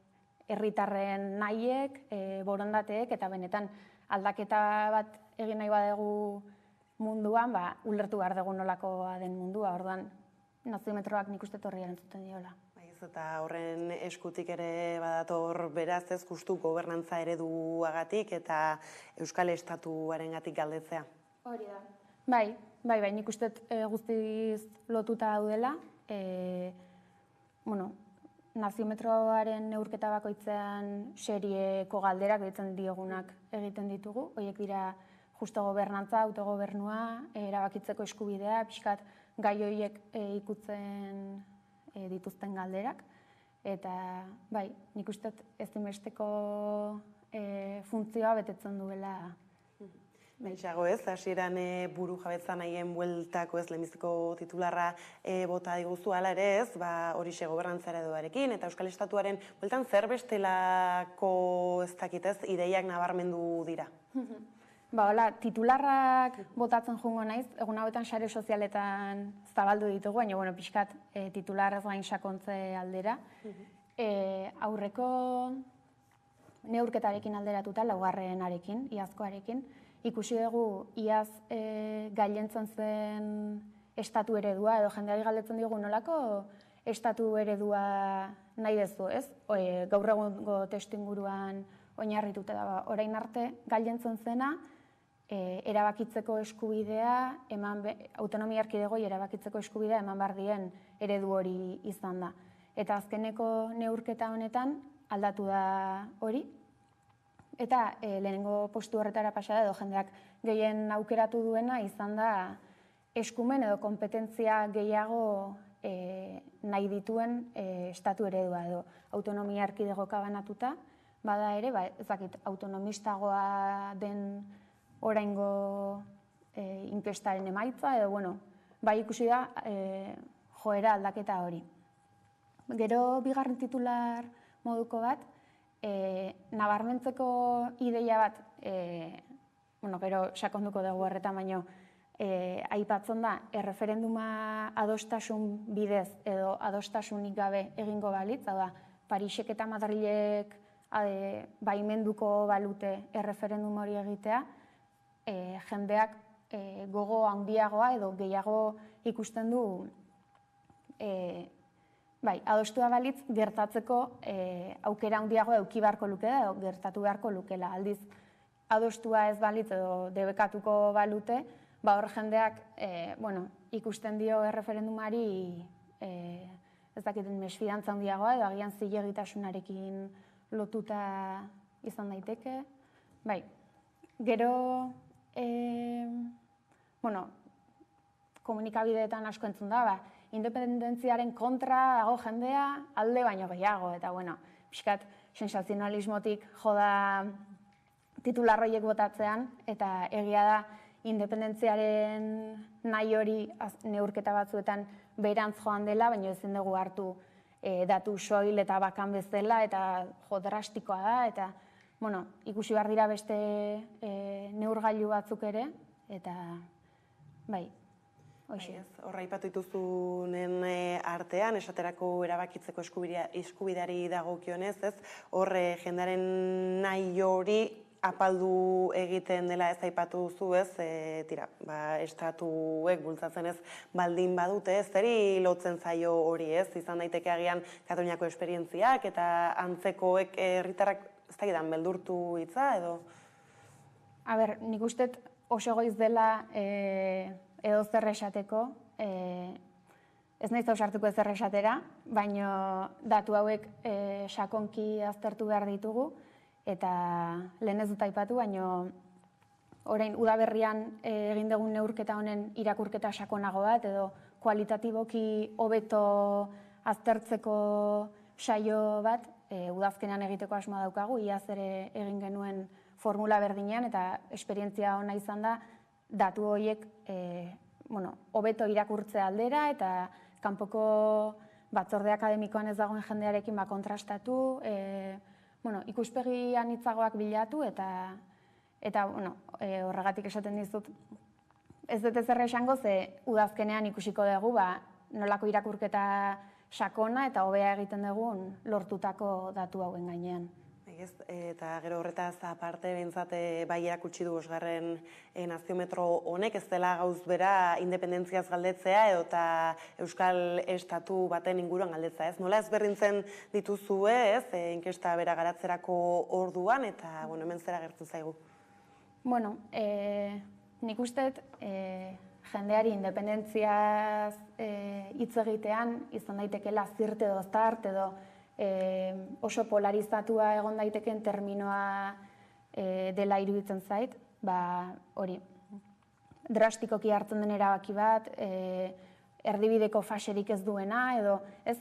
herritarren nahiek, borondateek eta benetan aldaketa bat egin nahi badugu munduan, ulertu behar dugu nolakoa den mundua. Orduan, naziometroak nik uste horri erantzuten diola. Eta horren eskutik ere badator beraz ez justu gobernantza ereduagatik eta Euskal Estatuarengatik galdetzea. Hori da. Bai, nik uste guztiz lotuta daudela. Naziometroaren neurketa bakoitzean serieko galderak deitzen diogunak egiten ditugu. Horiek dira justo gobernantza, autogobernua, erabakitzeko eskubidea, pixkat gai horiek ikutzen dituzten galderak. Eta bai, nik uste ezinbesteko funtzioa betetzen duela. Bentsago ez, hasieran buru jabetza nahien bueltako ez lehenbiziko titularra bota diguzu ala ere ez, horixe gobernantza ereduarekin eta Euskal Estatuaren bueltan zer bestelako ez dakitez ideiak nabarmendu dira? Titularrak botatzen joango naiz, egun hauetan sare sozialetan zabaldu ditugu, baina pixkat titularrez gain sakontze aldera. Aurreko neurketarekin alderatuta, laugarrenarekin, iazkoarekin, ikusi dugu iaz gailentzen zen estatu eredua, edo jendeari galdetzen diogu nolako estatu eredua nahi dezu, ez? Gaur egungo testuinguruan oinarrituta da, orain arte gailentzen zena, erabakitzeko eskubidea, autonomia erkidegoi erabakitzeko eskubidea eman behar dien eredu hori izan da. Eta azkeneko neurketa honetan aldatu da hori, eta lehenengo postu horretara pasada edo jendeak gehien aukeratu duena izan da eskumen edo kompetentzia gehiago nahi dituen estatu eredua edo autonomia erkidegoka banatuta, bada ere, ezakit, autonomistagoa den oraingo inkestaren emaitza, edo, bai ikusi da joera aldaketa hori. Gero bigarren titular moduko bat, nabarmentzeko ideia bat, gero sakonduko dugu horretan, baino, aipatzen da, erreferenduma adostasun bidez edo adostasunik gabe egingo balitz, da, Parisek eta Madrilek baimenduko balute erreferendum hori egitea, jendeak gogo handiagoa edo gehiago ikusten du adostua balitz gertatzeko aukera handiagoa eduki beharko lukela edo gertatu beharko lukela. Aldiz, adostua ez balitz edo debekatuko balute, hor jendeak ikusten dio erreferendumari ez dakiten mesfidantza handiagoa edo agian zilegitasunarekin lotuta izan daiteke. Gero, komunikabideetan asko entzun da, independentziaren kontra dago jendea alde baino gehiago, eta pixkat sensazionalismotik joda titularroiek botatzean, eta egia da independentziaren nahi hori neurketa batzuetan beherantz joan dela, baina ezin dugu hartu datu soil eta bakan bezala, eta jo drastikoa da, eta ikusi behar dira beste neurgailu batzuk ere, eta hoxe. Horra aipatu dituzunen artean, esaterako erabakitzeko eskubideari dagokionez, ez? Horre jendaren nahi hori apaldu egiten dela ez aipatu duzu, ez? Estatuek bultzatzen ez baldin badute, ez? Zeri lotzen zaio hori, ez? Izan daiteke agian Kataluniako esperientziak eta antzekoek herritarrak ez dakidan beldurtu hitza, edo? Nik uste oso goiz dela edo zer esateko, Ez naiz ausartuko ezer esatera, baina datu hauek sakonki aztertu behar ditugu, eta lehen ez dut aipatu, baina orain udaberrian egin dugun neurketa honen irakurketa sakonago bat, edo kualitatiboki hobeto aztertzeko saio bat, udazkenean egiteko asmoa daukagu, iaz ere egin genuen formula berdinean, eta esperientzia ona izan da, datu horiek hobeto irakurtzea aldera, eta kanpoko batzorde akademikoan ez dagoen jendearekin kontrastatu, ikuspegi anitzagoak bilatu, eta horregatik esaten dizut, ez dut ezer esango, ze udazkenean ikusiko dugu, nolako irakurketa sakona eta hobea egiten dugun lortutako datu hauen gainean. Eta gero horretaz aparte behintzate bai erakutsi du bosgarren naziometro honek, ez dela gauz bera independentziaz galdetzea edo eta Euskal Estatu baten inguruan galdetzea, ez? Nola ezberdintzen dituzue, ez? Inkesta bera garatzerako orduan eta hemen zera gertzen zaigu? Bueno, nik usteet jendeari independentziaz hitz egitean izan daitekela zirt edo zart edo oso polarizatua egon daiteken terminoa dela iruditzen zait, hori, drastikoki hartzen den erabaki bat, erdibideko faserik ez duena, edo ez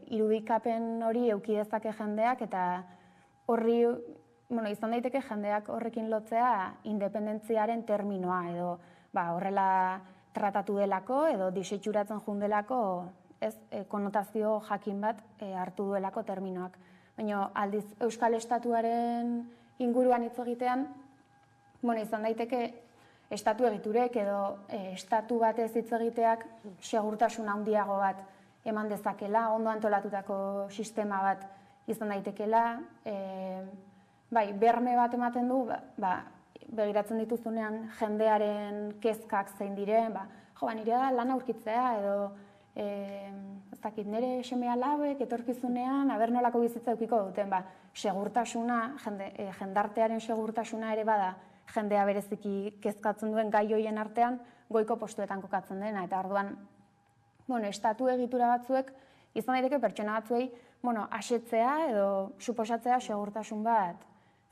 irudikapen hori eduki dezake jendeak, eta horri, izan daiteke jendeak horrekin lotzea independentziaren terminoa, edo horrela tratatu delako, edo diseitzuratzen jundelako, ez, konotazio jakin bat hartu duelako terminoak. Baina aldiz Euskal Estatuaren inguruan hitz egitean, izan daiteke estatu egiturek edo estatu batez hitz egiteak segurtasun handiago bat eman dezakela, ondo antolatutako sistema bat izan daitekela, berme bat ematen du, begiratzen dituzunean jendearen kezkak zein diren, nire da lan aurkitzea edo ez dakit, nire seme alabek etorkizunean aber nolako bizitza edukiko duten, segurtasuna, jendartearen segurtasuna ere bada jendea bereziki kezkatzen duen gai hoien artean goiko postuetan kokatzen dena, eta orduan estatu egitura batzuek izan daiteke pertsona batzuei asetzea edo suposatzea segurtasun bat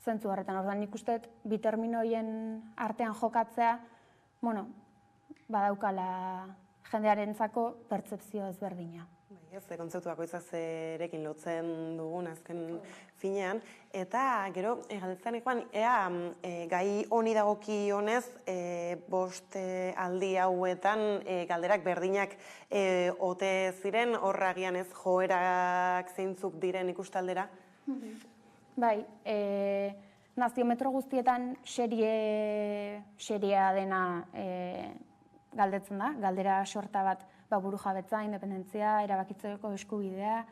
zentzu horretan. Orduan nik usteet bi termino horien artean jokatzea badaukala jendearentzako pertzepzio ezberdina. Kontzeptu bakoitzak zerekin lotzen dugun azken finean, eta gero galdetzen ea gai honi dagoki honez, bost aldi hauetan galderak berdinak ote ziren, horra agian ez joerak zeintzuk diren ikustaldera? Bai, naziometro guztietan seria dena galdetzen da, galdera sorta bat buru jabetza, independentzia, erabakitzeko eskubidea.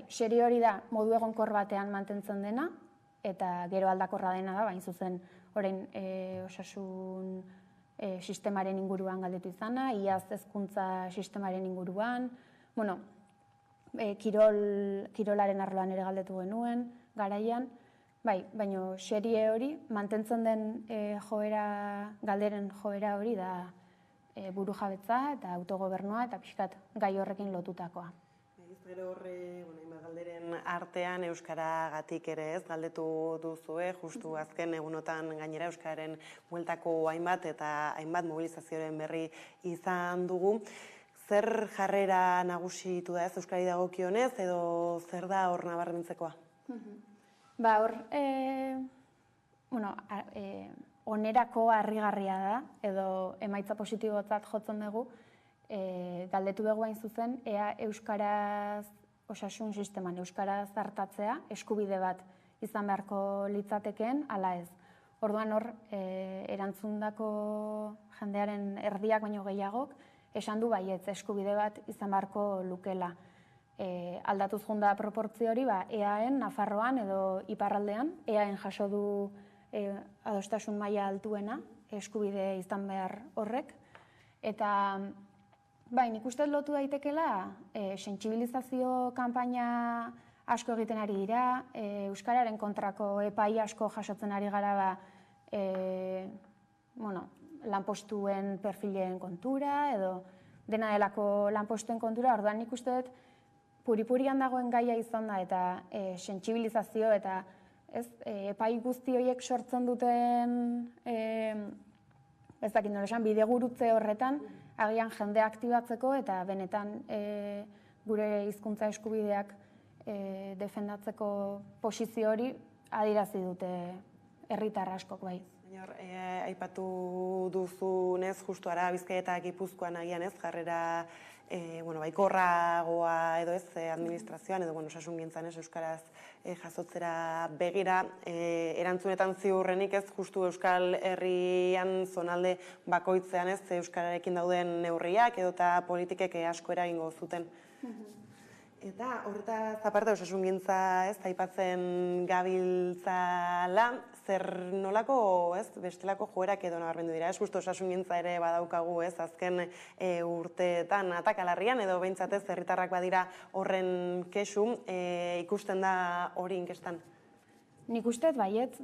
Serie hori da modu egonkor batean mantentzen dena, eta gero aldakorra dena da, bain zuzen orain osasun sistemaren inguruan galdetu izana, iaz hezkuntza sistemaren inguruan, kirolaren arloan ere galdetu genuen, garaian, baina serie hori, mantentzen den galderen joera hori da buru jabetza eta autogobernua eta pixkat gai horrekin lotutakoa. Gero horre, galderen artean Euskaragatik ere ez, galdetu duzue, justu azken egunotan gainera Euskararen bueltako hainbat eta hainbat mobilizazioaren berri izan dugu. Zer jarrera nagusitu da ez Euskari dagokionez edo zer da hor nabarmentzekoa? Hor, onerako harrigarria da, edo emaitza positibotzat jotzen dugu, galdetu dugu hain zuzen, ea Euskaraz osasun sisteman, Euskaraz hartatzea, eskubide bat izan beharko litzatekeen, ala ez. Orduan hor, erantzundako jendearen erdiak baino gehiagok, esan du baietz, eskubide bat izan beharko lukela. Aldatuz junda proportzio hori, EAen, Nafarroan edo Iparraldean, EAen jaso du adostasun maila altuena, eskubide izan behar horrek. Eta, nik uste lotu daitekela, sentsibilizazio kanpaina asko egiten ari dira, Euskararen kontrako epai asko jasotzen ari gara, lanpostuen perfilen kontura, edo dena delako lanpostuen kontura, orduan nik uste dut puri-purian dagoen gaia izan da, eta sentsibilizazio eta epai guzti horiek sortzen duten, ez dakit nola esan, bidegurutze horretan, agian jendea aktibatzeko eta benetan gure hizkuntza eskubideak defendatzeko posizio hori adirazi dute herritar askok bai. Aipatu duzunez, justu ara Bizkaia eta Gipuzkoan agian ez, jarrera baikorragoa edo ez administrazioan edo osasungintzan ez euskaraz jasotzera begira, erantzunetan ziurrenik ez justu Euskal Herrian zonalde bakoitzean ez euskararekin dauden neurriak edo eta politikek asko eragingo zuten. Eta horretaz aparte osasungintza ez aipatzen gabiltzala, zer nolako ez bestelako joerak edo nabarmendu dira, ez justu osasungintza ere badaukagu ez azken urteetan atakalarrian edo behintzat ez herritarrak badira horren kesu, ikusten da hori inkestan? Nik uste baiet,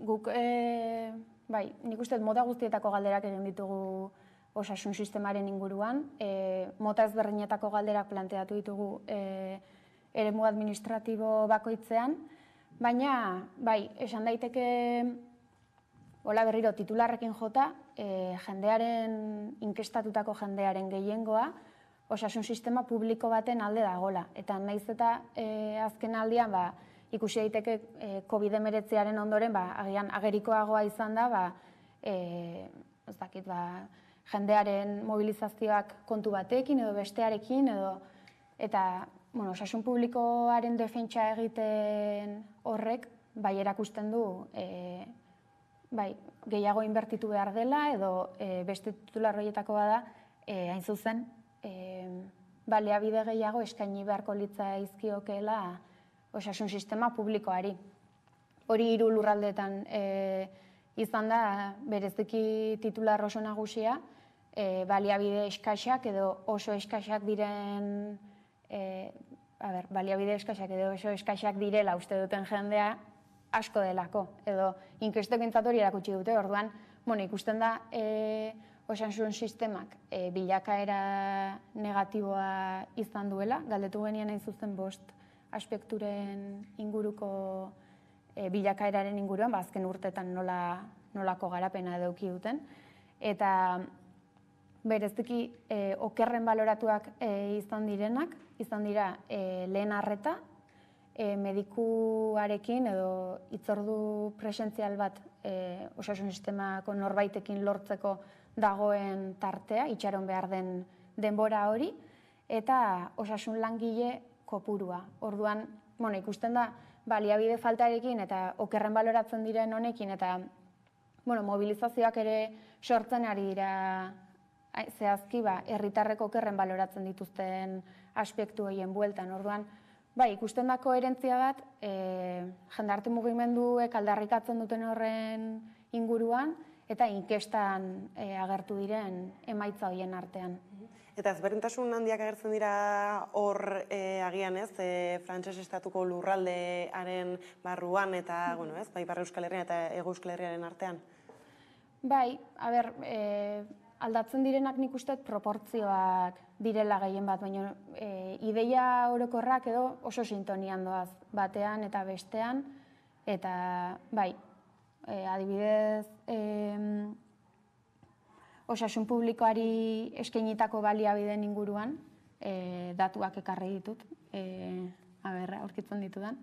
guk nik uste mota guztietako galderak egin ditugu osasun sistemaren inguruan, mota ezberdinetako galderak planteatu ditugu eremu administratibo bakoitzean, baina, esan daiteke, hola berriro, titularrekin jota, inkestatutako jendearen gehiengoa, osasun sistema publiko baten alde dagola. Eta naiz eta azken aldian, ikusi daiteke COVID-19 ondoren, agian agerikoagoa izan da, ez dakit, jendearen mobilizazioak kontu batekin edo bestearekin eta osasun publikoaren defentsa egiten horrek erakusten du gehiago inbertitu behar dela edo beste titular horietako bada hain zuzen baliabide gehiago eskaini beharko litzaizkiokeela osasun sistema publikoari. Hori 3 lurraldeetan izan da bereziki titular oso nagusia, baliabide eskasak edo oso eskasak diren, baliabide eskasak edo oso eskasak direla uste duten jendea asko delako, edo inkestek bintzat hori erakutsi dute, orduan, ikusten da osasun sistemak bilakaera negatiboa izan duela, galdetu genien hain zuzen 5 aspekturen inguruko bilakaeraren inguruan, azken urteetan nolako garapena eduki duten. Eta bereziki okerren baloratuak izan direnak, izan dira lehen arreta, medikuarekin edo hitzordu presentzial bat osasun sistemako norbaitekin lortzeko dagoen tartea, itxaron behar den denbora hori, eta osasun langile kopurua. Orduan, ikusten da, baliabide faltarekin eta okerren baloratzen diren honekin eta mobilizazioak ere sortzen ari dira zehazki herritarrek okerren baloratzen dituzten aspektu horien bueltan. Orduan, ikusten da koherentzia bat jendarte mugimenduek aldarrikatzen duten horren inguruan eta inkestan agertu diren emaitza horien artean. Eta ezberdintasun handiak agertzen dira hor agian ez, frantses estatuko lurraldearen barruan eta, Ipar Euskal Herrian eta Hego Euskal Herriaren artean? Aldatzen direnak nik uste proportzioak direla gehien bat, baina ideia orokorrak edo oso sintonian doaz batean eta bestean, eta adibidez, osasun publikoari eskainitako baliabideen inguruan, datuak ekarri ditut, aurkitzen ditudan.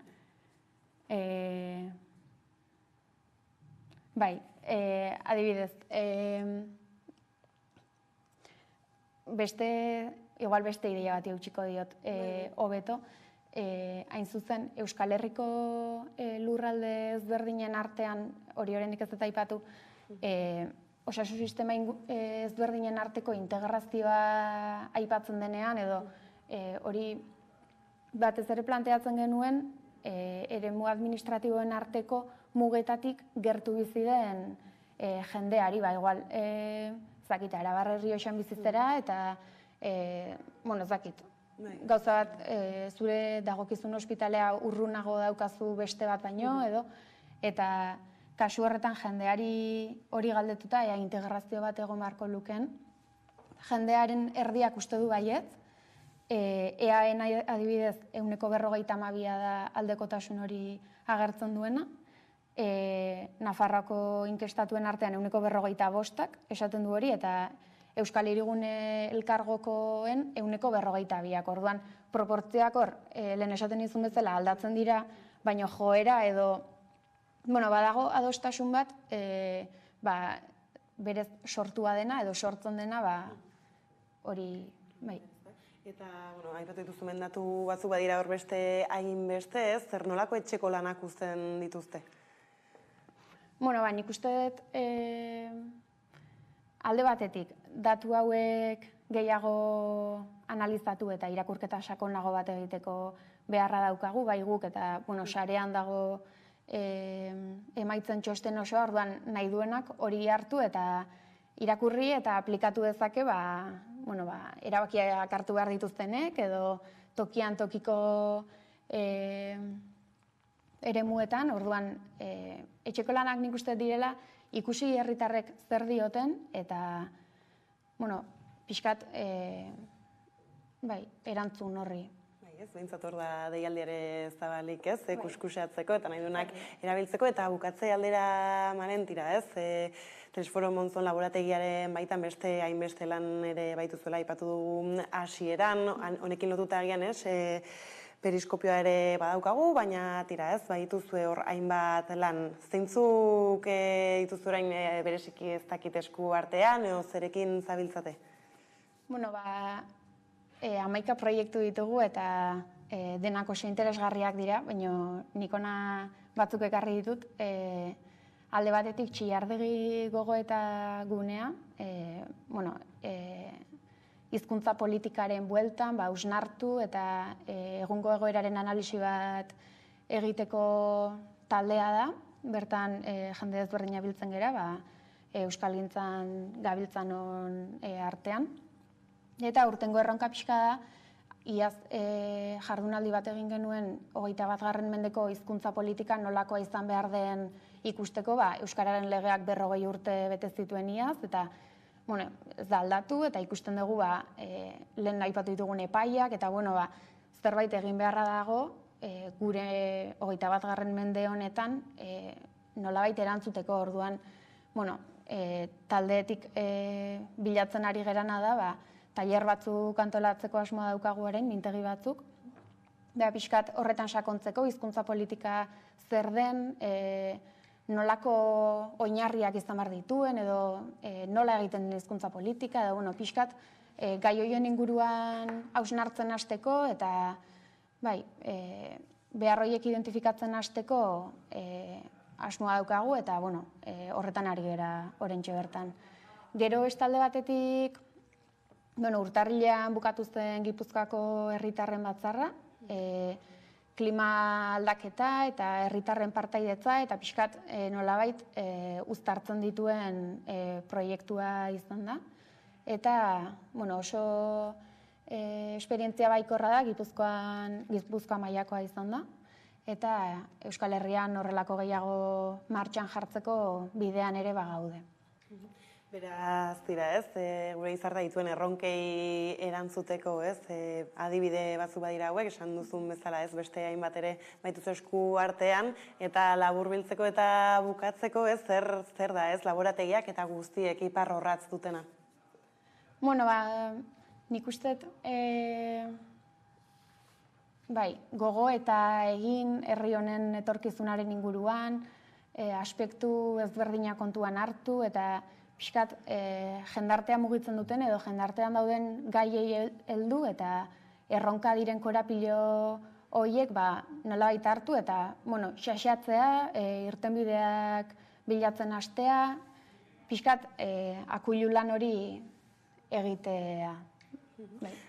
Adibidez, igual beste ideia bat eutxiko diot hobeto, hain zuzen Euskal Herriko lurralde ezberdinen artean, hori oraindik ez dut aipatu, osasun sistema ezberdinen arteko integrazioa aipatzen denean, edo hori batez ere planteatzen genuen, eremu administratiboen arteko mugetatik gertu bizi den jendeari, igual, Arabar Errioxan bizitzera, eta, gauza bat, zure dagokizun ospitalea urrunago daukazu beste bat baino, edo, eta kasu horretan jendeari hori galdetuta, integrazio bat egon beharko luken, jendearen erdiak uste du baiet, EAen adibidez 42% da aldekotasun hori agertzen duena, Nafarroako inkestatuen artean 45% esaten du hori, eta Euskal Hirigune Elkargokoen 42%. Orduan, proportzioak hor, lehen esaten izun bezala aldatzen dira, baina joera edo, badago adostasun bat, berez sortua dena edo sortzen dena, hori, bai. Eta, aipatu dituzu mendatu batzuk badira hor beste hainbeste ez, zer nolako etxeko lanak uzten dituzte? Nik uste dut alde batetik, datu hauek gehiago analizatu eta irakurketa sakonago bat egiteko beharra daukagu, bai guk eta sarean dago emaitzen txosten osoa, orduan nahi duenak hori hartu eta irakurri eta aplikatu dezake erabakiak hartu behar dituztenek edo tokian tokiko eremuetan, orduan etxeko lanak nik uste direla ikusi herritarrek zer dioten eta pixkat erantzun horri. Behintzat hor da deialdiare zabalik ez, kuskusatzeko eta nahi duenak erabiltzeko eta bukatze aldera manentira ez, Telesforo Monzon laborategiaren baitan beste hainbeste lan ere baituzuela aipatu dugu hasieran, honekin lotuta agian ez, periskopioa ere badaukagu, baina tira ez, baituzue hor hainbat lan. Zeintzuk dituzu orain bereziki ez dakit esku artean, edo zerekin zabiltzate? 11 proiektu ditugu eta denak oso interesgarriak dira, baina nik ona batzuk ekarri ditut. Alde batetik Txillardegi gogoeta gunea, hizkuntza politikaren bueltan, hausnartu eta egungo egoeraren analisi bat egiteko taldea da. Bertan jende ezberdina biltzen gera, euskalgintzan gabiltzanon artean. Eta urtengo erronka pixka da, iaz jardunaldi bat egin genuen 21. mendeko hizkuntza politika nolakoa izan behar den ikusteko, Euskararen legeak 40 urte bete zituen iaz, eta ez da aldatu, eta ikusten dugu lehen aipatu ditugun epaiak, eta zerbait egin beharra dago, gure 21. mende honetan nolabait erantzuteko orduan, taldeetik bilatzen ari gerana da, tailer batzuk antolatzeko asmoa daukagu orain, mintegi batzuk, pixkat horretan sakontzeko, hizkuntza politika zer den, nolako oinarriak izan behar dituen, edo nola egiten den hizkuntza politika, edo pixkat gai horien inguruan hausnartzen hasteko, eta behar horiek identifikatzen hasteko asmoa daukagu, eta horretan ari gera oraintxe bertan. Gero bestalde batetik, urtarrilean bukatu zen Gipuzkoako herritarren batzarra, klima aldaketa eta herritarren partaidetza eta pixkat nolabait uztartzen dituen proiektua izan da. Eta oso esperientzia baikorra da, Gipuzkoa mailakoa izan da. Eta Euskal Herrian horrelako gehiago martxan jartzeko bidean ere bagaude. Beraz, dira ez, gure izarda dituen erronkei erantzuteko ez, adibide batzu badira hauek, esan duzun bezala ez, beste hainbat ere baituzu esku artean, eta laburbiltzeko eta bukatzeko ez, zer da ez, laborategiak eta guztiek ipar horratz dutena? Nik uste, gogo eta egin herri honen etorkizunaren inguruan, aspektu ezberdinak kontuan hartu, eta pixkat jendartea mugitzen duten edo jendartean dauden gaiei heldu eta erronka diren korapilo horiek nolabait hartu eta xaxatzea, irtenbideak bilatzen hastea, pixkat akuilu lan hori egitea.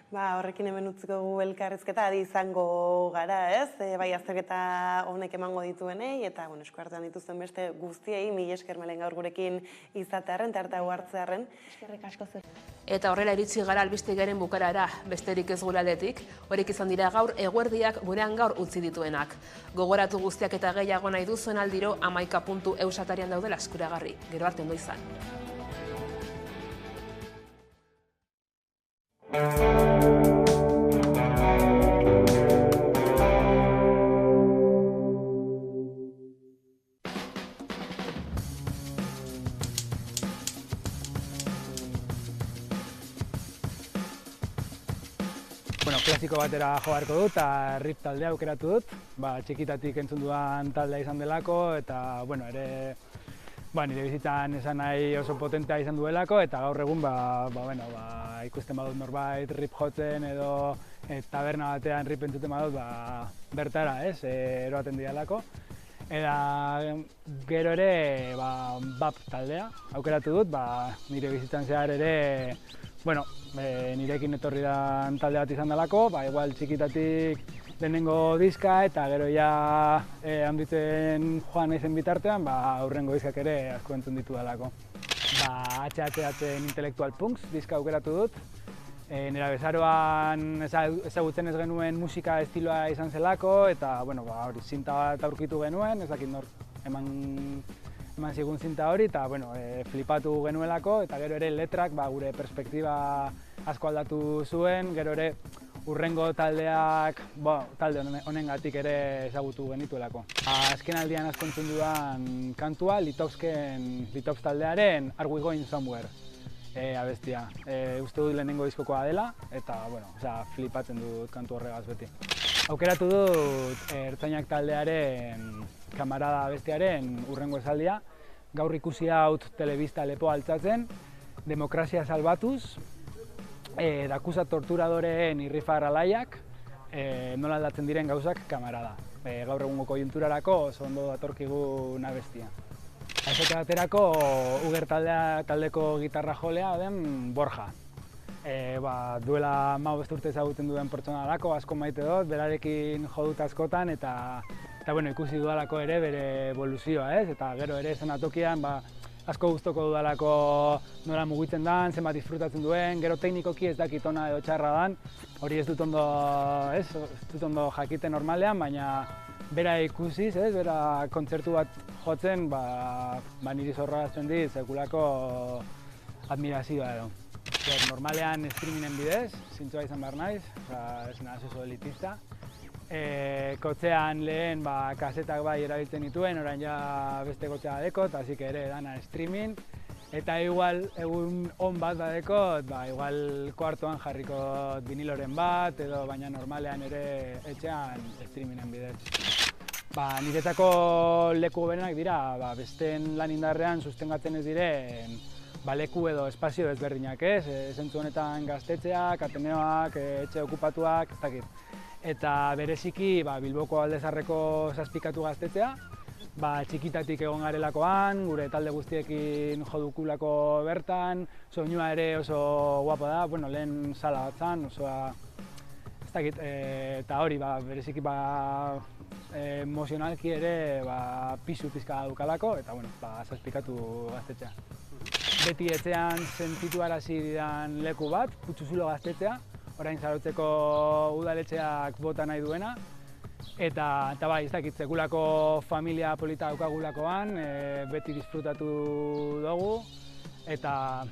Horrekin hemen utziko gu elkarrizketa adi izango gara ez, bai azterketa honek emango dituenei eta esku artean dituzten beste guztiei, mila esker Malen gaur gurekin izatearren, eta hartzearren. Eskerrik asko zer. Eta horrela iritsi gara albistegaren bukarara, besterik ez gure aldetik, horiek izan dira gaur eguerdiak gurean gaur utzi dituenak. Gogoratu guztiak eta gehiago nahi duzuen aldiro 11.eus atarian daudela eskuragarri. Gero arte ondo izan. Klasiko batera jo beharko dut, eta rip taldea aukeratu dut. Txikitatik entzun dudan taldea izan delako, eta ere nire bizitzan esan nahi oso potentea izan duelako, eta gaur egun ikusten badut norbait rip jotzen edo taberna batean rip entzuten badut bertara, eroaten didalako. Eta gero ere bap taldea aukeratu dut, nire bizitzan zehar ere nirekin etorri da talde bat izan delako, igual txikitatik lehenengo diska eta gero ja handitzen joan naizen bitartean, aurrengo diskak ere asko entzun ditu delako. HHH Intellectual Punks diska aukeratu dut. Nera bezaroan ezagutzen ez genuen musika estiloa izan zelako, eta zinta bat aurkitu genuen, ez dakit nor eman zigun zinta hori, eta flipatu genuelako, eta gero ere letrak gure perspektiba asko aldatu zuen, gero ere urrengo taldeak talde honengatik ere ezagutu genituelako. Azken aldian asko entzun dudan kantua, Litovsk taldearen Are We Going Somewhere abestia. Uste dut lehenengo diskokoa dela, eta flipatzen dut kantu horregaz beti. Aukeratu dut Ertzainak taldearen Kamarada abestiaren urrengo esaldia. Gaur ikusi haut telebista lepo altzatzen, demokrazia salbatuz, dakusa torturadoreen irrifar alaiak, nola aldatzen diren gauzak kamarada. Gaur egungo koiunturarako oso ondo datorkigun abestia. Esate baterako Uger taldeko gitarra jolea den Borja. Duela 15 urte ezagutzen duen pertsona dalako, asko maite dut, berarekin jo dut askotan, eta ikusi dudalako ere bere evoluzioa, eta gero ere zenatokian asko gustoko dudalako nola mugitzen dan, zenbat disfrutatzen duen, gero teknikoki ez dakit ona edo txarra dan, hori ez dut ondo jakiten normalean, baina bera ikusiz, bera kontzertu bat jotzen, niri zorrazten dit sekulako admirazioa edo. Normalean streamingen bidez, zintzoa izan behar naiz, ez nahaz oso elitista. Kotzean lehen kasetak erabiltzen dituen, orain ja beste kotzea badekot, hasik ere dana streaming. Eta igual egun on bat badekot, igual kuartoan jarriko viniloren bat, edo baina normalean ere etxean streamingen bidez. Niretako leku berenak dira, besteen lan indarrean sustengatzen ez diren leku edo espazio ezberdinak, zentzu honetan gaztetxeak, ateneoak, etxe okupatuak, ez dakit. Eta bereziki Bilboko Aldezarreko zazpikatu gaztetzea, txikitatik egon garelakoan, gure talde guztiekin jodukulako bertan, soinua ere oso guapo da, lehen sala bat zan, osoa, ez dakit, eta hori bereziki emozionalki ere pisu pizka dukalako, eta zazpikatu gaztetzea. Beti etxean sentitu arazi didan leku bat, Putzuzulo gaztetzea, orain Zarautzeko udaletxeak bota nahi duena. Eta ez dakit, sekulako familia polita daukagulakoan, beti disfrutatu dugu. Eta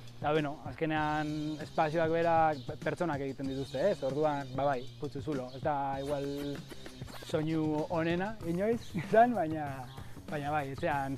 azkenean espazioak berak pertsonak egiten dituzte, orduan, Putzuzulo. Ez da igual soinu onena inoiz izan, baina etxean